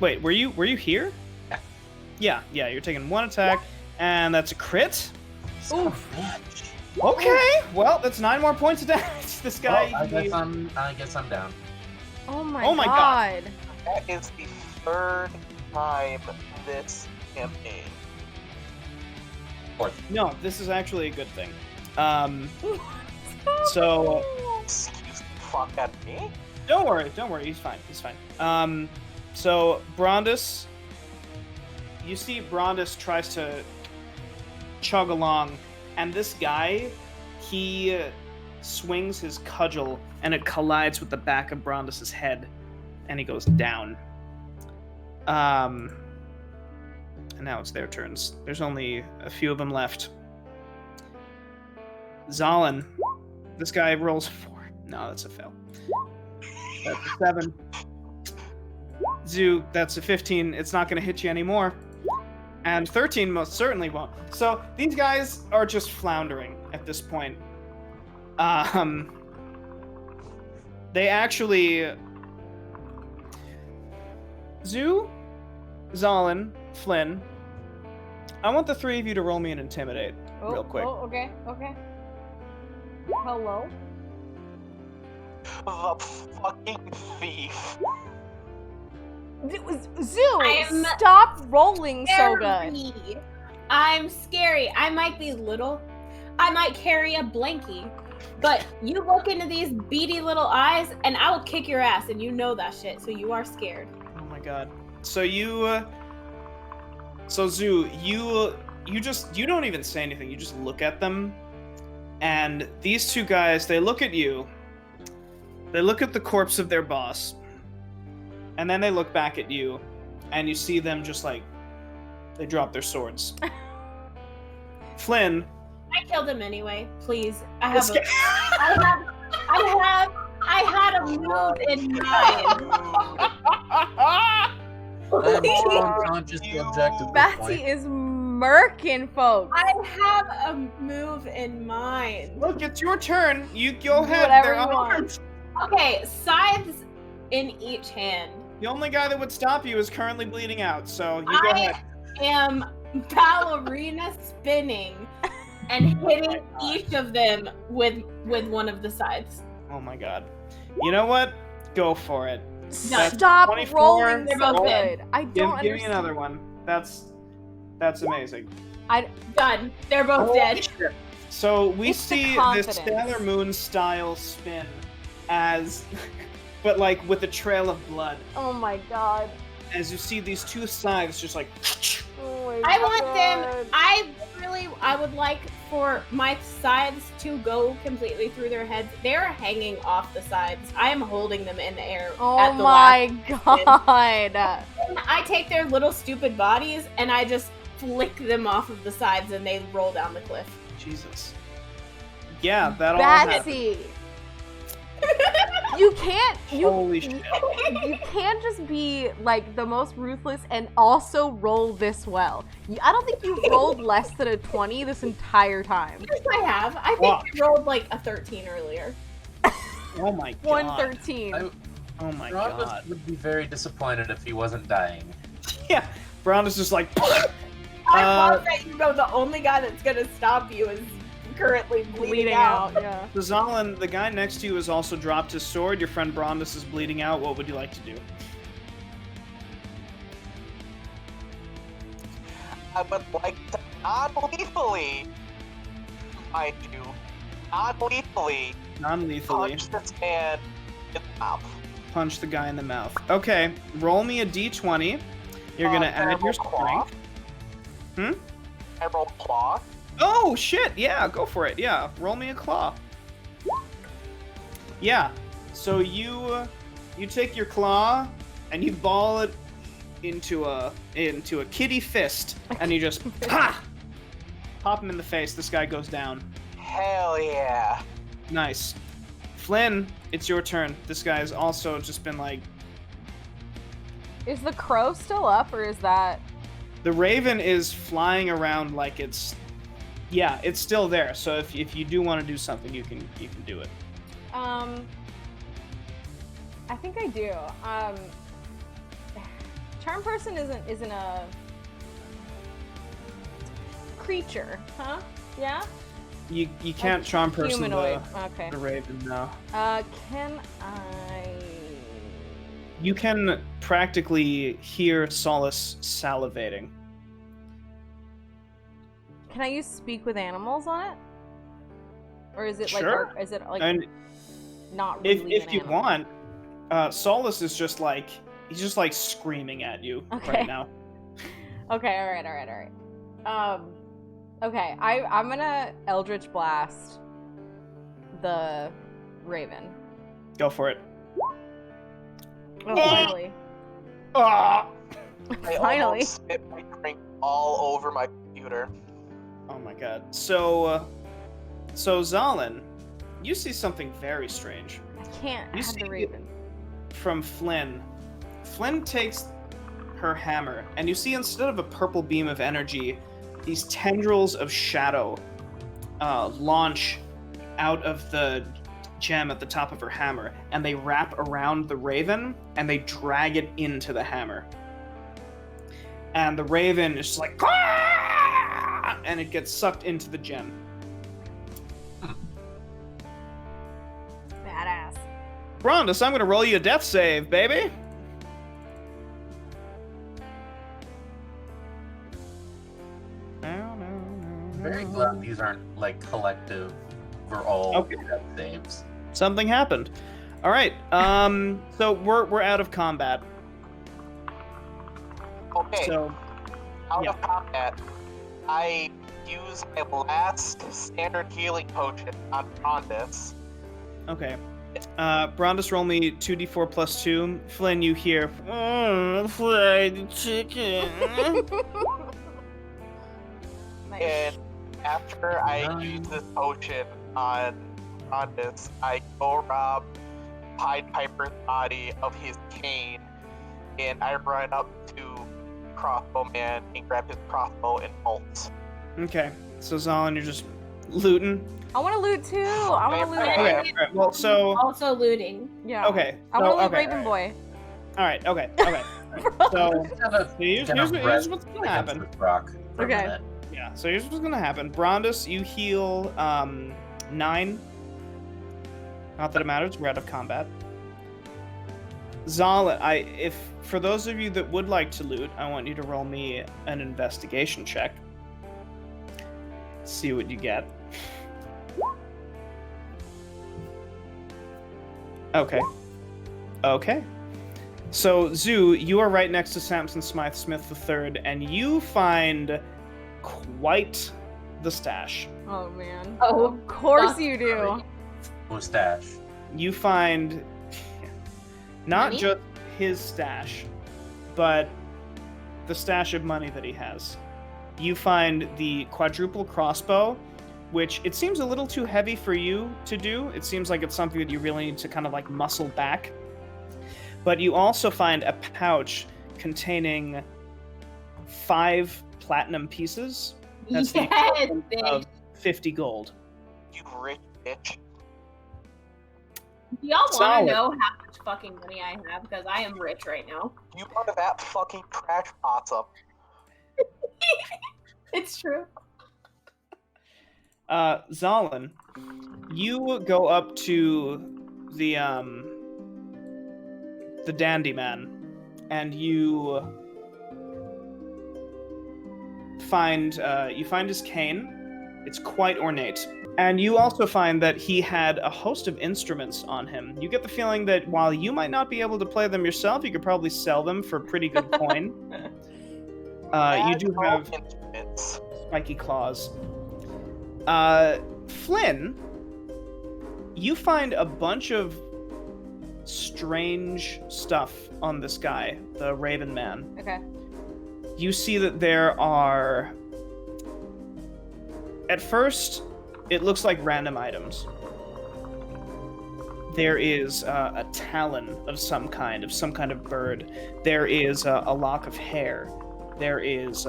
Wait, were you here? Yeah. Yeah, you're taking 1 attack, and that's a crit. Oof. Okay, well, that's 9 more points of damage. This guy. Well, I guess I'm down. Oh my Oh my god. that is the 3rd time this campaign. Fourth. No, this is actually a good thing. So Excuse the fuck out of me? don't worry, he's fine. So Brondus, you see Brondus tries to chug along, and this guy, he swings his cudgel, and it collides with the back of Brondus's head, and he goes down. And now it's their turns. There's only a few of them left. Zalin, this guy rolls 4. No, that's a fail. That's a 7. Zoo, that's a 15. It's not going to hit you anymore. And 13 most certainly won't. So these guys are just floundering at this point. They actually... Zoo, Zalin, Flynn, I want the 3 of you to roll me an Intimidate real quick. Oh, okay. Hello? The fucking thief. Zoo, I'm stop rolling so good. Scary. I'm scary. I might be little. I might carry a blankie. But you look into these beady little eyes, and I will kick your ass, and you know that shit, so you are scared. Oh my god. So you... So Zoo, you don't even say anything. You just look at them. And these two guys, they look at you. They look at the corpse of their boss. And then they look back at you. And you see them just like... They drop their swords. Flynn... I killed him anyway. Please. I Let's had a move in mind. I'm more unconscious to object at this Betsy point. is murking folks. I have a move in mind. Look, it's your turn. You go Do ahead. whatever They're you want. unarmed. Okay, scythes in each hand. The only guy that would stop you is currently bleeding out, so you go ahead. I am ballerina spinning and hitting each of them with one of the scythes. Oh my god. You know what? Go for it. That's Stop 24. rolling They're so both good. I don't Give me understand. another one. That's amazing. Done. They're both Holy dead. shit. So we It's the see this confidence. Sailor Moon style spin as, but like with a trail of blood. Oh my god. As you see these two scythes just like, Oh my I want god. them. I would like for my sides to go completely through their heads. They're hanging off the sides. I am holding them in the air. Oh at the my last god. second. I take their little stupid bodies and I just flick them off of the sides and they roll down the cliff. Jesus. Yeah, that all happened. Betsy. You can't. Holy shit. You can't just be like the most ruthless and also roll this well. I don't think you've rolled less than a 20 this entire time. Yes, I have. I think Wow. I rolled like a 13 earlier. Oh my god. 113. Oh my Rhombus god. would be very disappointed if he wasn't dying. Yeah. Brown is just like, I love that you know the only guy that's gonna stop you is currently bleeding out. Yeah. Zalin, the guy next to you has also dropped his sword. Your friend Brondus is bleeding out. What would you like to do? I would like to non-lethally, mind you, non-lethally Non-lethally. punch this man in the mouth. Punch the guy in the mouth. Okay, roll me a d20. You're gonna Can I add your roll claw? strength. I roll claw. Oh shit! Yeah, go for it. Yeah, roll me a claw. Yeah. So you take your claw and you ball it into a kitty fist, and you just pop him in the face. This guy goes down. Hell yeah. Nice. Flynn, it's your turn. This guy's also just been like, Is the crow still up or is that? the raven is flying around like it's, yeah, it's still there. So if you do want to do something, you can do it. I think I do. Charm person isn't a creature, huh? Yeah. You can't charm person Humanoid. Okay. the raven now. Can I? You can practically hear Solace salivating. Can I use speak with animals on it? Or is it Sure. like, is it like And not if really if an you animal? want, Solus is just like he's just like screaming at you Okay. right now. Okay, alright. Okay, I'm gonna Eldritch Blast the Raven. Go for it. Oh, finally. Ah! I Finally. almost spit my drink all over my computer. Oh my god. So Zalin, you see something very strange I can't You have the see- Raven. from Flynn. Flynn takes her hammer, and you see instead of a purple beam of energy, these tendrils of shadow launch out of the gem at the top of her hammer, and they wrap around the raven, and they drag it into the hammer. And the raven is just like, "Ah!" and it gets sucked into the gem. Badass. Brondus, I'm gonna roll you a death save, baby. Very glad these aren't like collective for all Okay. death saves. Something happened. All right. So we're out of combat. Okay, So out yeah. of combat, I use my last standard healing potion on Rondus. okay. Brondus, roll me 2d4 plus 2. Flynn, you hear fried chicken. Nice. And after I Nice. use this potion on Rondus, I go rob Pied Piper's body of his cane, and I run up to Crossbow Man and grab his crossbow and bolts. Okay. So Zalin, you're just looting. I want to loot too. I want to loot. Okay. Okay. All right. Well, so Also looting. Yeah. okay. I So, want to loot okay, Raven all Boy. right. Okay. Okay. So here's Kind of what's rest gonna against happen. this rock for a Okay. minute. Yeah. So here's what's gonna happen. Brondus, you heal 9. Not that it matters. We're out of combat. Zalin, if for those of you that would like to loot, I want you to roll me an investigation check. See what you get. Okay. Okay. So, Zoo, you are right next to Samson Smythe Smith III, and you find quite the stash. Oh man. Oh, Of course fuck. you do. Mustache. You find not Money? just his stash, but the stash of money that he has. You find the quadruple crossbow, which it seems a little too heavy for you to do. It seems like it's something that you really need to kind of like muscle back. But you also find a pouch containing 5 platinum pieces. That's the Yes, equivalent bitch. of 50 gold. You rich bitch. Do y'all want Solid. to know how much fucking money I have? Because I am rich right now. You are that fucking trash possum. It's true. Zalin, you go up to the dandy man, and you find his cane. It's quite ornate, and you also find that he had a host of instruments on him. You get the feeling that while you might not be able to play them yourself, you could probably sell them for pretty good coin. You do Magical have instruments. spiky claws. Flynn, you find a bunch of strange stuff on this guy, the Raven Man. Okay. You see that there are... At first, it looks like random items. There is a talon of some kind of bird. There is a lock of hair. There is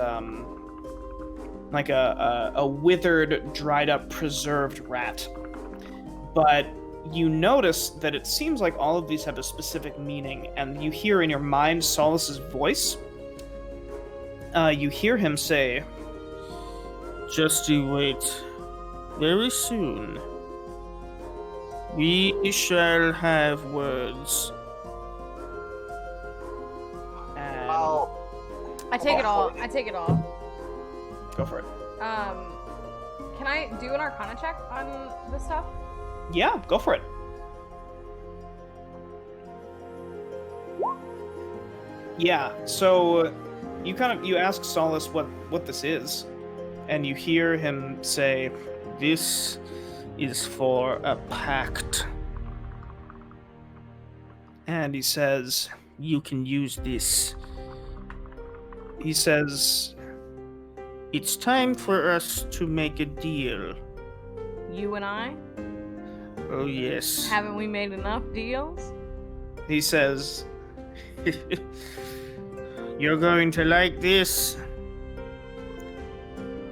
like a withered, dried up, preserved rat. But you notice that it seems like all of these have a specific meaning, and you hear in your mind Solus's voice. You hear him say, "Just you wait. Very soon, we shall have words." And Well, I take it all. I take it all. go for it. Can I do an Arcana check on this stuff? Yeah, go for it. Yeah, so you ask Solace what this is, and you hear him say, "This is for a pact." And he says, "You can use this." He says, "It's time for us to make a deal." You and I? Oh, yes. Haven't we made enough deals? He says, "You're going to like this."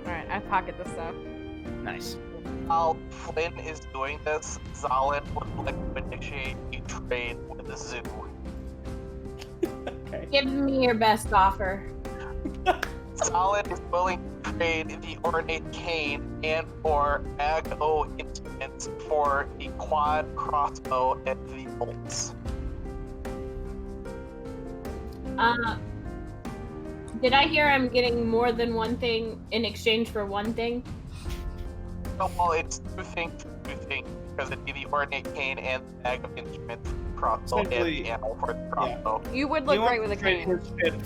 Alright, I pocket the stuff. Nice. While Flynn is doing this, Zalin would like to initiate a trade with the zoo. Okay. Give me your best offer. Zalin is willing to trade the ornate cane and or Ag-O instruments for the quad crossbow and the bolts. Did I hear I'm getting more than one thing in exchange for one thing? Oh, well, it's two things, because it'd be the ornate cane and the bag of instruments, crossbow, and Essentially, the ammo for the crossbow. You would look You want great with a to trade cane. his fit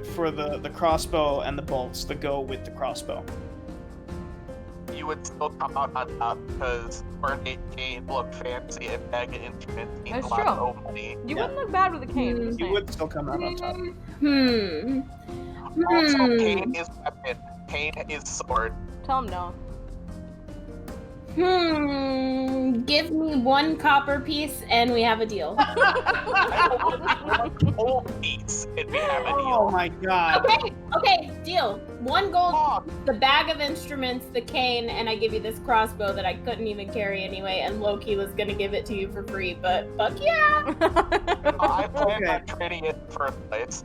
for the crossbow and the bolts that go with the crossbow. You would still come out on top because ornate cane look fancy and bag of instruments means That's a lot true. of money. You Yeah. wouldn't look bad with a cane. I'm just You saying. would still come out on top. Also, cane is weapon. Cane is sword. Tell him no. Give me one copper piece and we have a deal. I will gold piece and we have a Oh deal. my god. Okay, deal. One gold, Oh, the bag of instruments, the cane, and I give you this crossbow that I couldn't even carry anyway, and Loki was gonna give it to you for free, but fuck yeah! I plan Okay. on trading it in first place.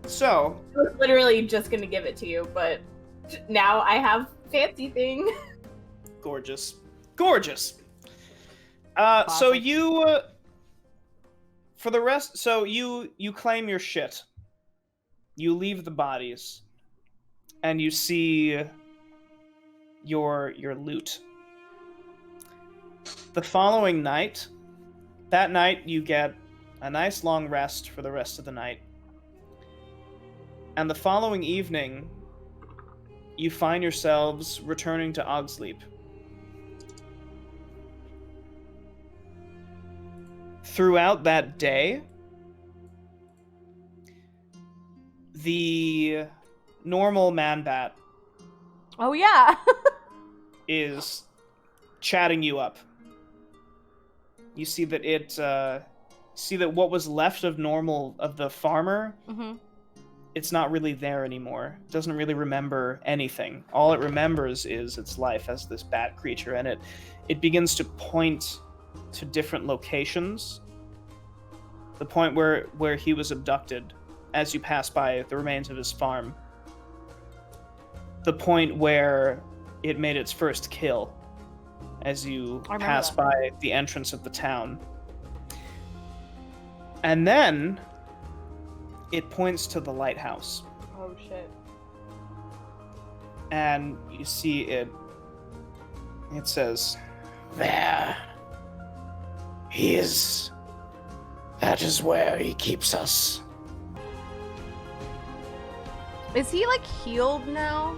So, I was literally just gonna give it to you, but now I have fancy thing. gorgeous. Gorgeous. So Classic. you for the rest, so you claim your shit. You leave the bodies and you see your loot. The following night, that night you get a nice long rest for the rest of the night. And the following evening, you find yourselves returning to Ogsleep. Throughout that day, the normal man-bat Oh yeah. is chatting you up. You see that what was left of normal of the farmer, Mhm. it's not really there anymore. It doesn't really remember anything. All it remembers is its life as this bat creature, and it begins to point to different locations. The point where he was abducted as you pass by the remains of his farm. The point where it made its first kill as you I remember pass that. by the entrance of the town. And then it points to the lighthouse. Oh shit. And you see it says, "There. He is. That is where he keeps us." Is he like healed now?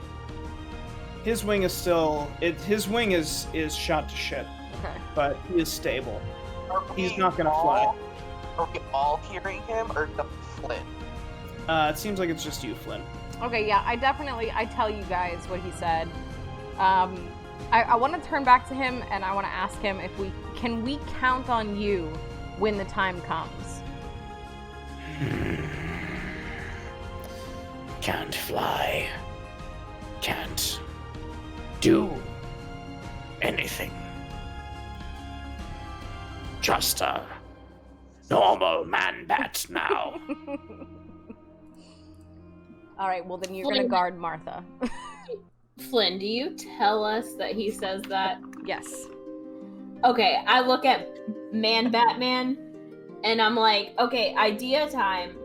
His wing is still his wing is shot to shit, Okay. but he is stable. Are He's we not gonna fly. all- Are we all hearing him or just Flynn? It seems like it's just you, Flynn. Okay, yeah, I tell you guys what he said. I want to turn back to him and I want to ask him if we count on you when the time comes. Can't fly. Can't do anything. Just a normal man-bat now. All right, well then you're gonna guard Martha. Flynn, do you tell us that he says that? Yes. Okay, I look at Batman, and I'm like, okay, idea time.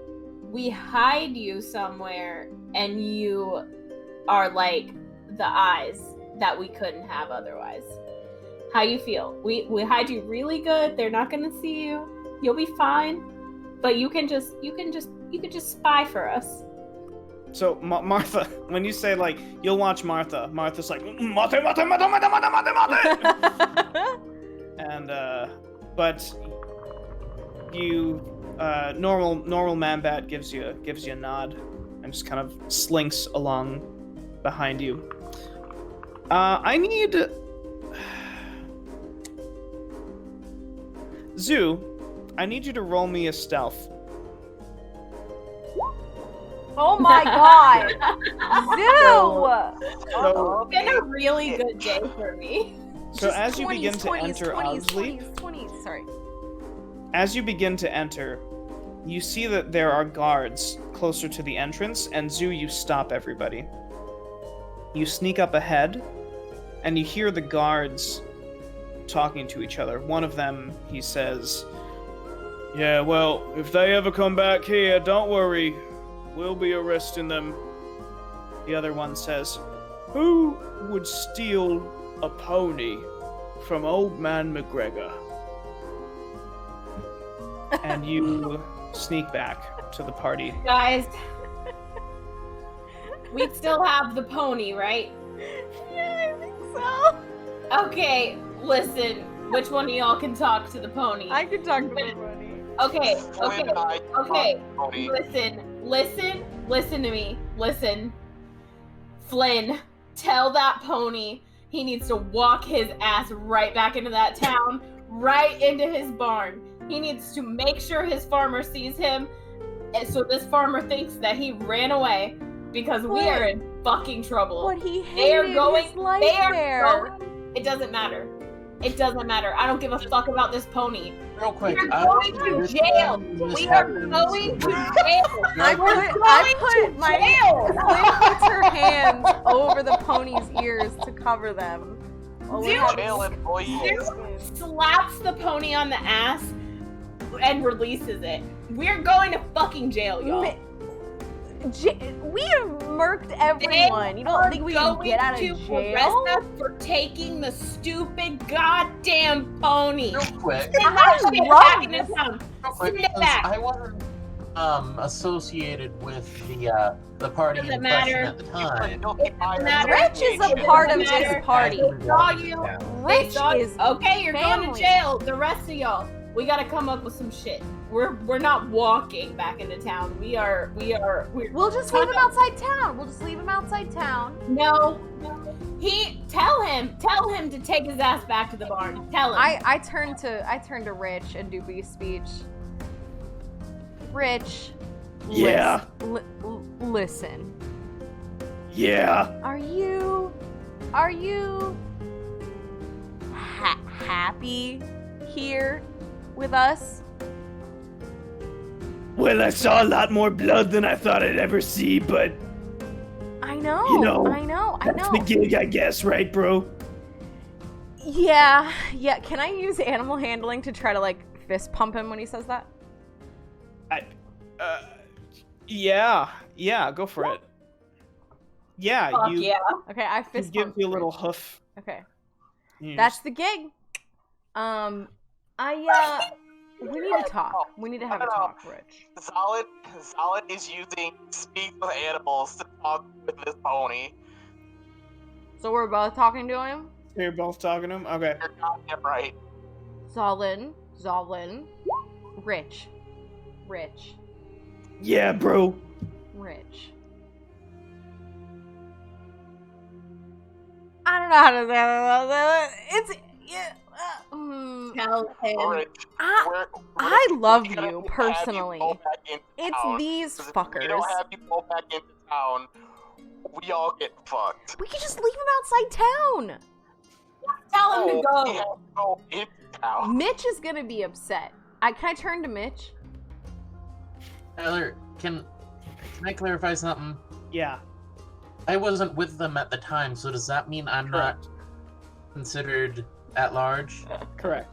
We hide you somewhere, and you are like the eyes that we couldn't have otherwise. How you feel? We hide you really good. They're not gonna see you. You'll be fine. But you can just spy for us. So Martha, when you say like you'll watch Martha, Martha's like Mate. And but you normal Man-Bat gives you a nod and just kind of slinks along behind you. I need Zoo, I need you to roll me a stealth. Oh my god! Zoo! So, It's been a really good day for me. so Just as you 20s, begin to 20s, enter 20s, Owsley, 20s, sorry. as you begin to enter, you see that there are guards closer to the entrance, and Zoo, you stop everybody. You sneak up ahead, and you hear the guards talking to each other. One of them, he says, "Yeah, well, if they ever come back here, don't worry. We'll be arresting them." The other one says, "Who would steal a pony from Old Man McGregor?" And you sneak back to the party. Guys, we still have the pony, right? Yeah, I think so. Okay, listen. Which one of y'all can talk to the pony? I could talk to the pony. Okay, Flynn okay, and I okay. Tony. Listen to me. Listen. Flynn, tell that pony he needs to walk his ass right back into that town, right into his barn. He needs to make sure his farmer sees him, and so this farmer thinks that he ran away, because we are in fucking trouble. What he They are hated going. his life They are there. going. It doesn't matter. It doesn't matter. I don't give a fuck about this pony. Real quick, We're going to jail. We are going to jail. I put my Flynn puts her hands over the pony's ears to cover them. Oh, Dude. Jail employees. Slaps the pony on the ass and releases it. We're going to fucking jail, y'all. We have murked everyone. You don't think we can get out of jail? Arrest us for taking the stupid goddamn pony. Real quick, Send that I shit love back into this. town. real quick, Send it because back. I wasn't associated with the party Doesn't in question matter. at the time. It doesn't matter. Rich is a It part of doesn't this matter. party. They saw you. Yeah. They Rich saw is okay. You're going to family. jail. The rest of y'all, we gotta come up with some shit. We're not walking back into town. We're We'll just leave him outside town. We'll just leave him outside town. No. Tell him to take his ass back to the barn. Tell him. I turn to Rich and do beast speech. Rich. Yeah. Listen. Yeah. Are you happy here with us? Well, I saw a lot more blood than I thought I'd ever see, but I know. You know, I know. that's the gig, I guess, right, bro? Yeah. Can I use animal handling to try to like fist pump him when he says that? Yeah, go for it. Yeah, Fuck you yeah. Okay, I he fist gives pump you a little Rich. hoof. Okay. You That's just- the gig. We need to talk. We need to have a talk, Rich. Solid is using speak with animals to talk with this pony. So we're both talking to him? You're both talking to him? Okay. You're goddamn right. Zollin. Rich. Yeah, bro. Rich. I don't know how to say that. It's yeah. Tell him. Rich, I love we gotta you have personally. go back into It's town, these 'cause if fuckers. we don't have you go back into town, we all get fucked. We can just leave him outside town. Tell him to We go. have to go into town. Mitch is gonna be upset. Can I turn to Mitch? Tyler, can I clarify something? Yeah. I wasn't with them at the time, so does that mean I'm not considered at large? Correct.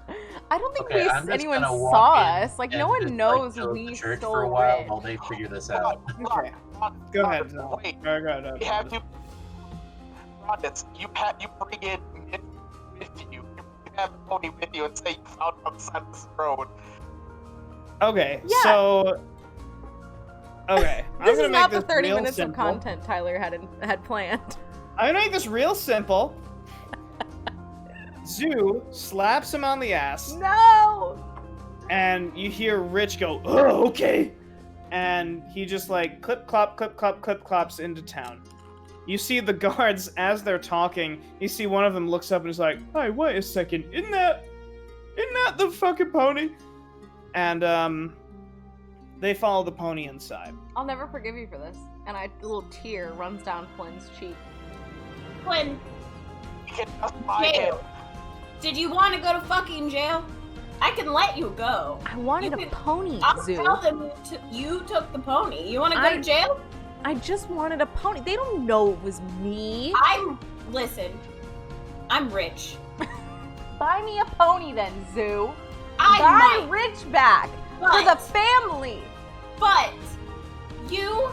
I don't think Okay, I'm just anyone gonna walk saw in us. Like and no one just, knows go to we the church stole for a while Rich. while they figure this out. Okay. Go ahead, Zal. Wait, Go ahead. we have to. Brandis, you bring in Mitch with you. You have the pony with you and say you found it outside this road. Okay, Yeah. so... Okay, I'm This gonna is make not the this 30 real minutes simple. of content Tyler had planned. I'm gonna make this real simple. Zoo slaps him on the ass, No! and you hear Rich go, "Oh, okay," and he just like clip clop clops into town. You see the guards as they're talking. You see one of them looks up and is like, "Hey, wait a second, isn't that the fucking pony?" And they follow the pony inside. I'll never forgive you for this. And a little tear runs down Flynn's cheek. Flynn, You can just buy him. jail. Did you want to go to fucking jail? I can let you go. I wanted You a can- pony, I'll Zoo. tell them you took the pony. You want to go to jail? I just wanted a pony. They don't know it was me. Listen, I'm rich. Buy me a pony then, Zoo. I Buy might, Rich back for but, the family. but you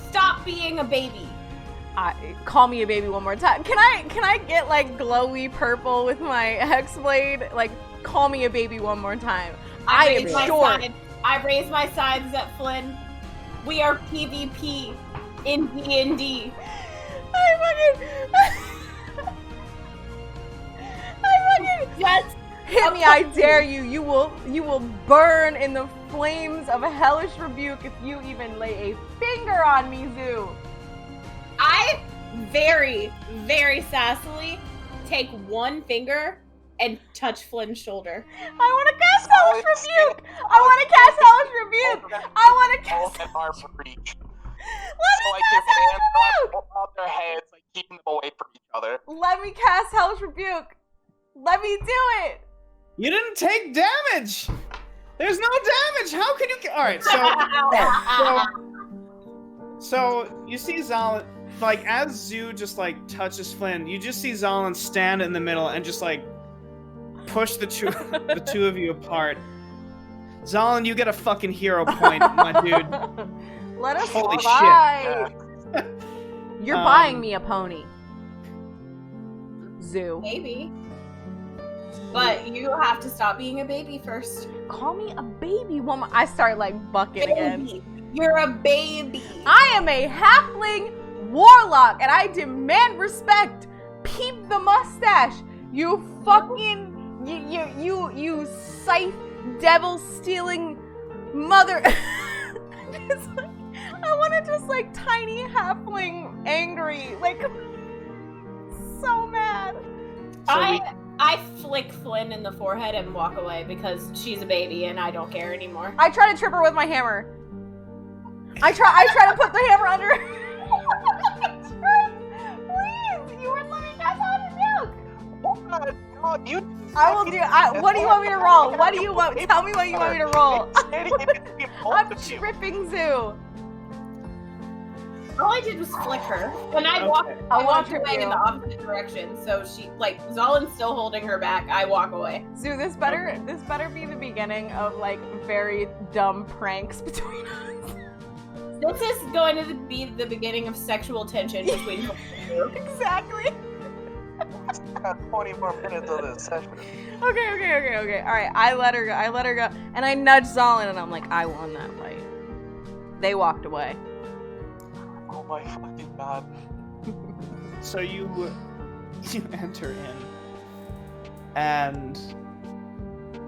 stop being a baby. Call me a baby one more time. Can I get like glowy purple with my Hexblade? Like, call me a baby one more time. I am raised my short. side. I raised my sides at Flynn. We are PvP in D&D. I fucking Just hit me, I dare you. You will burn in the flames of a hellish rebuke if you even lay a finger on me, Zoo. I very, very sassily take one finger and touch Flynn's shoulder. I want to cast hellish rebuke. I want to cast hellish rebuke. I want to cast. Both at arm's reach. Let So me like his cast hellish hands rebuke. on their heads, like keeping them away from each other. Let me cast hellish rebuke. Let me do it. You didn't take damage. There's no damage. How can you? All right, so you see Zalin, like as Zoo just like touches Flynn, you just see Zalin stand in the middle and just like push the two of you apart. Zalin, you get a fucking hero point, my dude. Let us Holy shit. fight. You're buying Um, me a pony. Zoo. Maybe. But you have to stop being a baby first. Call me a baby woman. I start like bucking again. Baby. You're a baby. I am a halfling warlock and I demand respect. Peep the mustache. You fucking you scythe devil stealing mother. It's like, I want to just like tiny halfling angry, like so mad. I flick Flynn in the forehead and walk away because she's a baby and I don't care anymore. I try to trip her with my hammer. I try to put the hammer under her. Please, you wouldn't let me cast out of milk. God, you. I will do. What do you want me to roll? What do you want? Tell me what you want me to roll. I'm tripping Zoo. All I did was flick her. When I walked, Okay. I I walked want away you. in the opposite direction. So she, like, Zolin's still holding her back. I walk away. Zoo, this better be the beginning of like very dumb pranks between us. This is going to be the beginning of sexual tension between you. Exactly. Got 20 more minutes of this session. Okay. All right, I let her go, and I nudge Zolin, and I'm like, I won that fight. They walked away. Oh my fucking god. So you enter in, and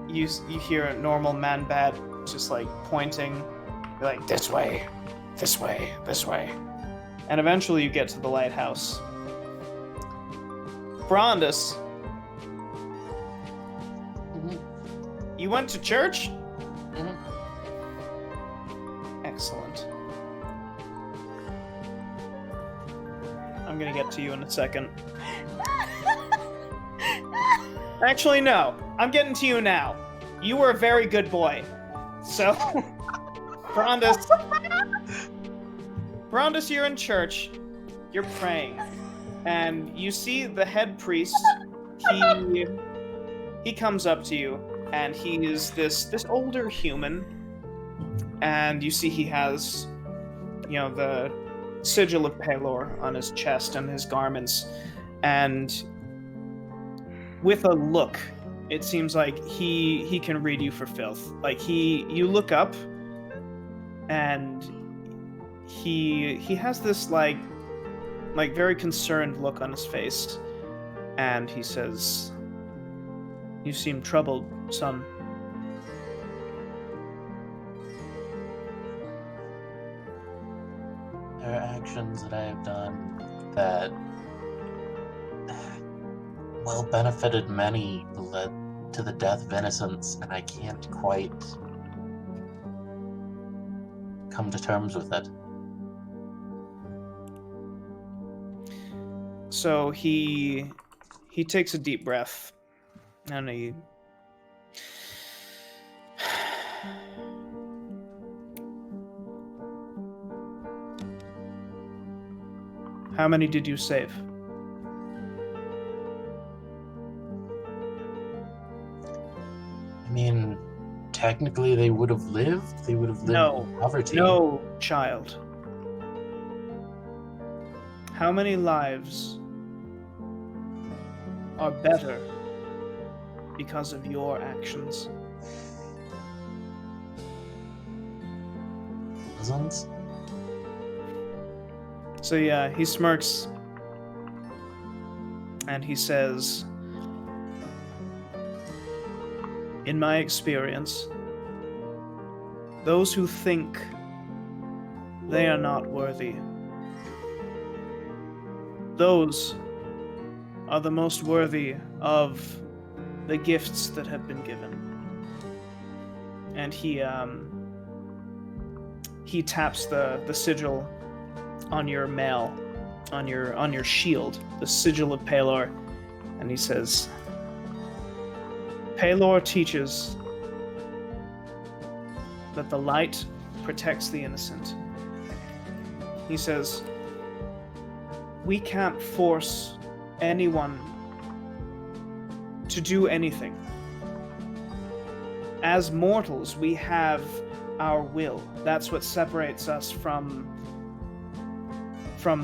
you hear a normal man bat just like pointing, like this way, this way, this way, and eventually you get to the lighthouse. Brandis, you went to church? Mhm. Excellent. I'm gonna get to you in a second. Actually, no. I'm getting to you now. You were a very good boy. So, Brandis, you're in church. You're praying. And you see the head priest. He comes up to you, and he is this older human. And you see he has, the sigil of Pelor on his chest and his garments, and with a look, it seems like he can read you for filth. Like you look up, and he has this like very concerned look on his face, and he says, "You seem troubled, son." There are actions that I have done that, well, benefited many, but led to the death of innocents, and I can't quite come to terms with it. So he takes a deep breath, and he How many did you save? I mean, technically they would have lived. They would have lived in poverty. No, child. How many lives are better because of your actions? Dozens? So yeah, he smirks, and he says, "In my experience, those who think they are not worthy, those are the most worthy of the gifts that have been given." And he taps the sigil on your mail, on your shield, the sigil of Pelor, and he says, "Pelor teaches that the light protects the innocent." He says, "We can't force anyone to do anything. As mortals, we have our will. That's what separates us from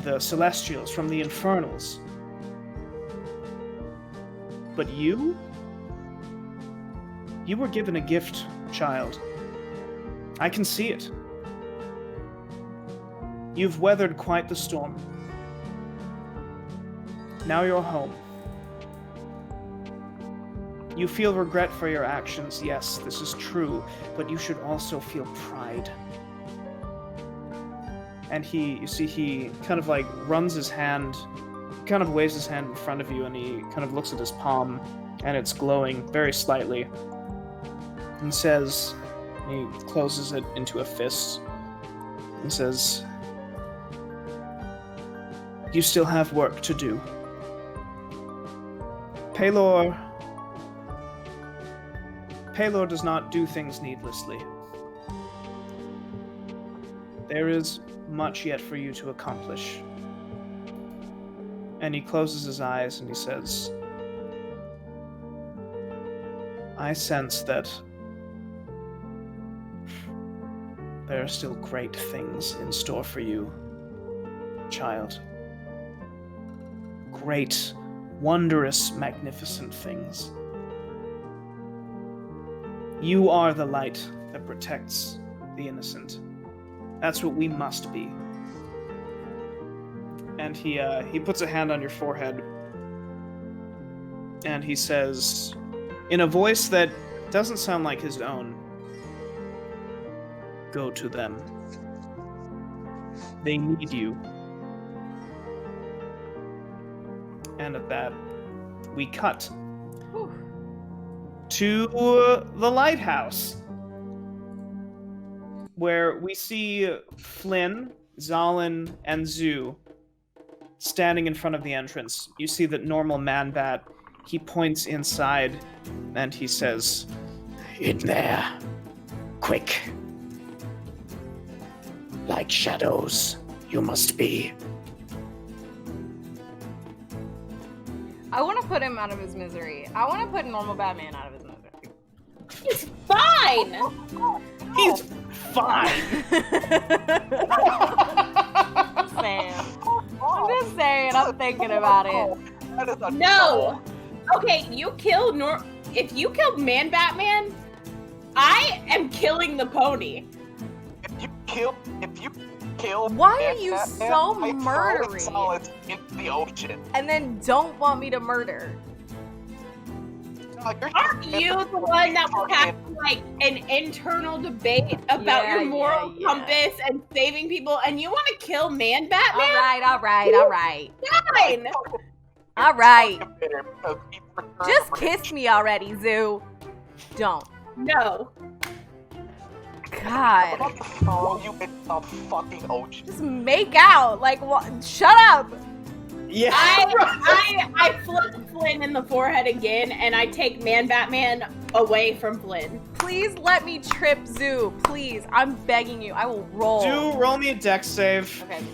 the Celestials, from the Infernals. But you were given a gift, child. I can see it. You've weathered quite the storm. Now you're home. You feel regret for your actions, yes, this is true, but you should also feel pride." And you see he kind of like runs his hand, kind of waves his hand in front of you, and he kind of looks at his palm, and it's glowing very slightly, and says, he closes it into a fist, and says, "You still have work to do. Pelor does not do things needlessly. There is much yet for you to accomplish." And he closes his eyes and he says, "I sense that there are still great things in store for you, child. Great, wondrous, magnificent things. You are the light that protects the innocent. That's what we must be." And he puts a hand on your forehead, and he says, in a voice that doesn't sound like his own, "Go to them. They need you." And at that, we cut to the lighthouse, where we see Flynn, Zalin, and Zoo standing in front of the entrance. You see that normal Man-Bat, he points inside, and he says, "In there. Quick. Like shadows, you must be." I want to put him out of his misery. I want to put normal Batman out of his misery. He's fine! He's fine! and I'm thinking about it. That is a No. Okay, if you killed Man Batman, I am killing the pony. If you kill Why are Man you Batman, so I throw murdery? solids into the ocean. And then don't want me to murder. Aren't you the one that was having like an internal debate about Yeah, your moral yeah. compass and saving people, and you want to kill Man Batman? All right. Fine. All right. Just kiss me already, Zoo. Don't. No. God. I'm about to throw you in the fucking ocean. Just make out. Like, what? Shut up. Yeah. I flip Flynn in the forehead again, and I take Man Batman away from Flynn. Please let me trip Zoo. Please. I'm begging you. I will roll. Do roll me a dex save. Okay.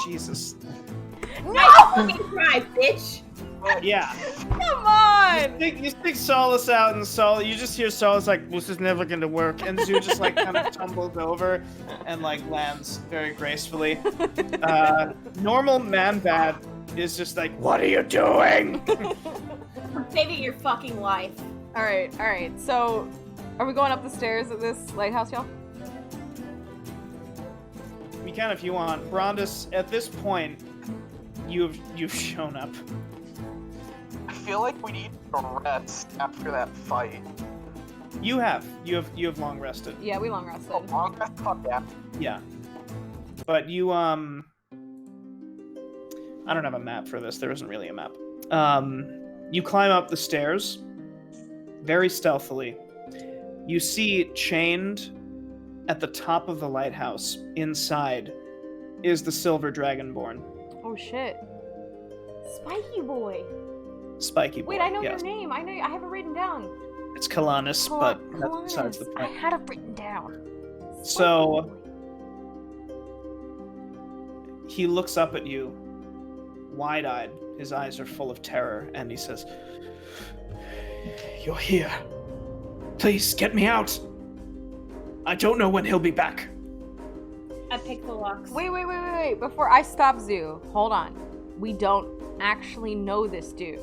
Jesus. I fucking cry, bitch. Yeah. Come on. You stick Solace out, and you just hear Solace like, "This is never gonna work," and Zoo just like kind of tumbles over and like lands very gracefully. Normal Man Bat is just like, "What are you doing?" I'm saving your fucking life. All right. So, are we going up the stairs at this lighthouse, y'all? You can if you want. Brondus, at this point, you've shown up. I feel like we need to rest after that fight. You have long rested. Yeah, we long rested. Oh, long rest? Fuck yeah. Yeah. But you I don't have a map for this. There isn't really a map. You climb up the stairs very stealthily. You see chained at the top of the lighthouse inside is the Silver Dragonborn. Oh shit. Spiky boy. Spiky boy. Wait, I know yes. your name. I have it written down. It's Kalanus, but that's besides the I point. had it written down. So he looks up at you, wide-eyed. His eyes are full of terror, and he says, "You're here. Please, get me out. I don't know when he'll be back." I pick the locks. Wait. Before I stop Zoo, hold on. We don't actually know this dude.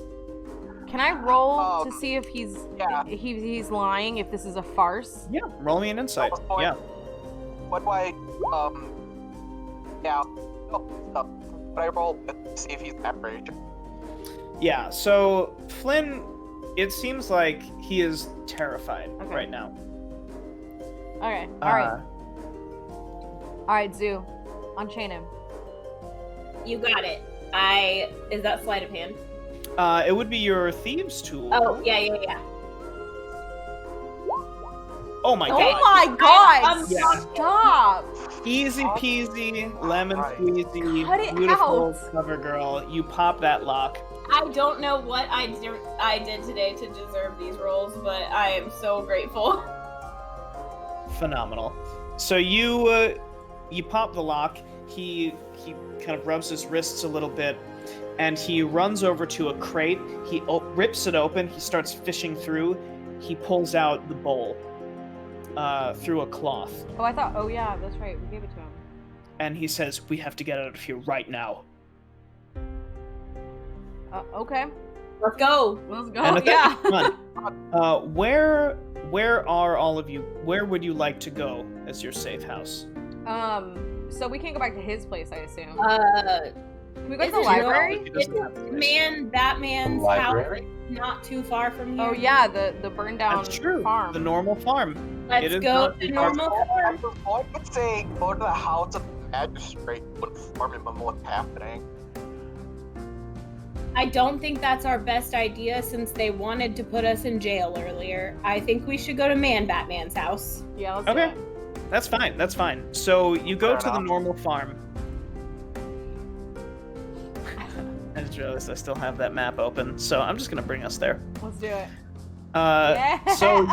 Can I roll to see if he's lying, if this is a farce? Yeah, roll me an insight. Yeah. What do I, what I roll to see if he's average? Yeah, so Flynn, it seems like he is terrified right now. Okay, alright. Alright, Zoo. Unchain him. You got it. Is that sleight of hand? It would be your thieves' tool. Oh, yeah. Oh my god. Oh my god! Yeah. Stop! Easy peasy, lemon squeezy, Cut it beautiful out. cover girl. You pop that lock. I don't know what I did today to deserve these rolls, but I am so grateful. Phenomenal. So you pop the lock. He kind of rubs his wrists a little bit, and he runs over to a crate. He rips it open. He starts fishing through. He pulls out the bowl through a cloth, Oh yeah, that's right. We gave it to him. and he says, "We have to get out of here right now." Okay. Let's go. Let's go. And at Yeah. that time, where are all of you? Where would you like to go as your safe house? So we can't go back to his place, I assume. Can we go to is the it library? He doesn't have a place. Batman's Library? house is not too far from here. Oh yeah, the burned down That's true. farm. The normal farm. It Let's is go not to too far. normal I farm. would say go to the house of the magistrate to inform him of what's happening. I don't think that's our best idea since they wanted to put us in jail earlier. I think we should go to Batman's house. Yeah, let's Okay. do it. That's fine. That's fine. So you go Fair to the enough. normal farm. I just realized I still have that map open, so I'm just gonna bring us there. Let's do it. So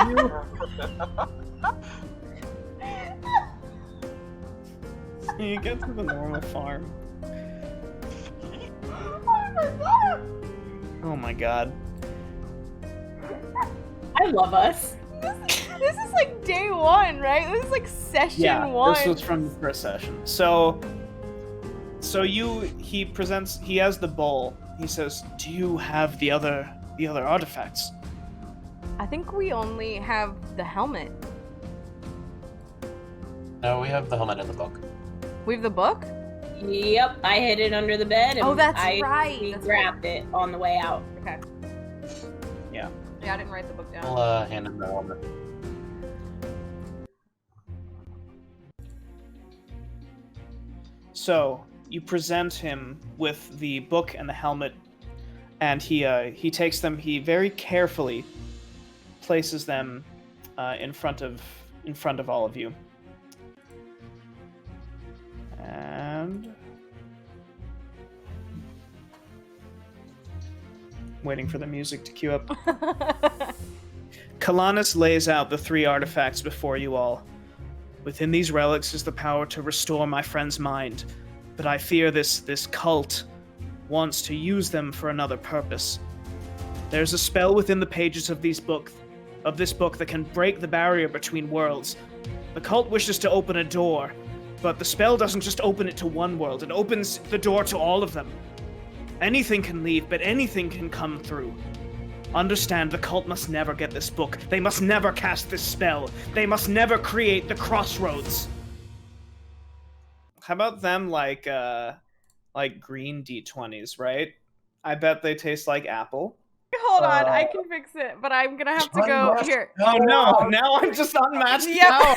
you get to the normal farm. Oh my god. I love us. This is like day one, right? This is like session Yeah, one. this was from the first session. So So he has the bowl. He says, "Do you have the other artifacts?" I think we only have the helmet. No, we have the helmet in the book. We have the book? Yep, I hid it under the bed. And Oh, that's I right. That's grabbed it on the way out. Okay. Yeah. Yeah, I didn't write the book down. I'll hand him the helmet. So you present him with the book and the helmet, and he takes them. He very carefully places them in front of all of you. And waiting for the music to cue up. Kalanis lays out the 3 artifacts before you all. Within these relics is the power to restore my friend's mind, but I fear this cult wants to use them for another purpose. There's a spell within the pages of this book that can break the barrier between worlds. The cult wishes to open a door, but the spell doesn't just open it to one world, it opens the door to all of them. Anything can leave, but anything can come through. Understand, the cult must never get this book. They must never cast this spell. They must never create the Crossroads. How about them like green D20s, right? I bet they taste like apple. Hold on, I can fix it, but I'm gonna have to go here. Oh no, now I'm just unmatched Yep. power.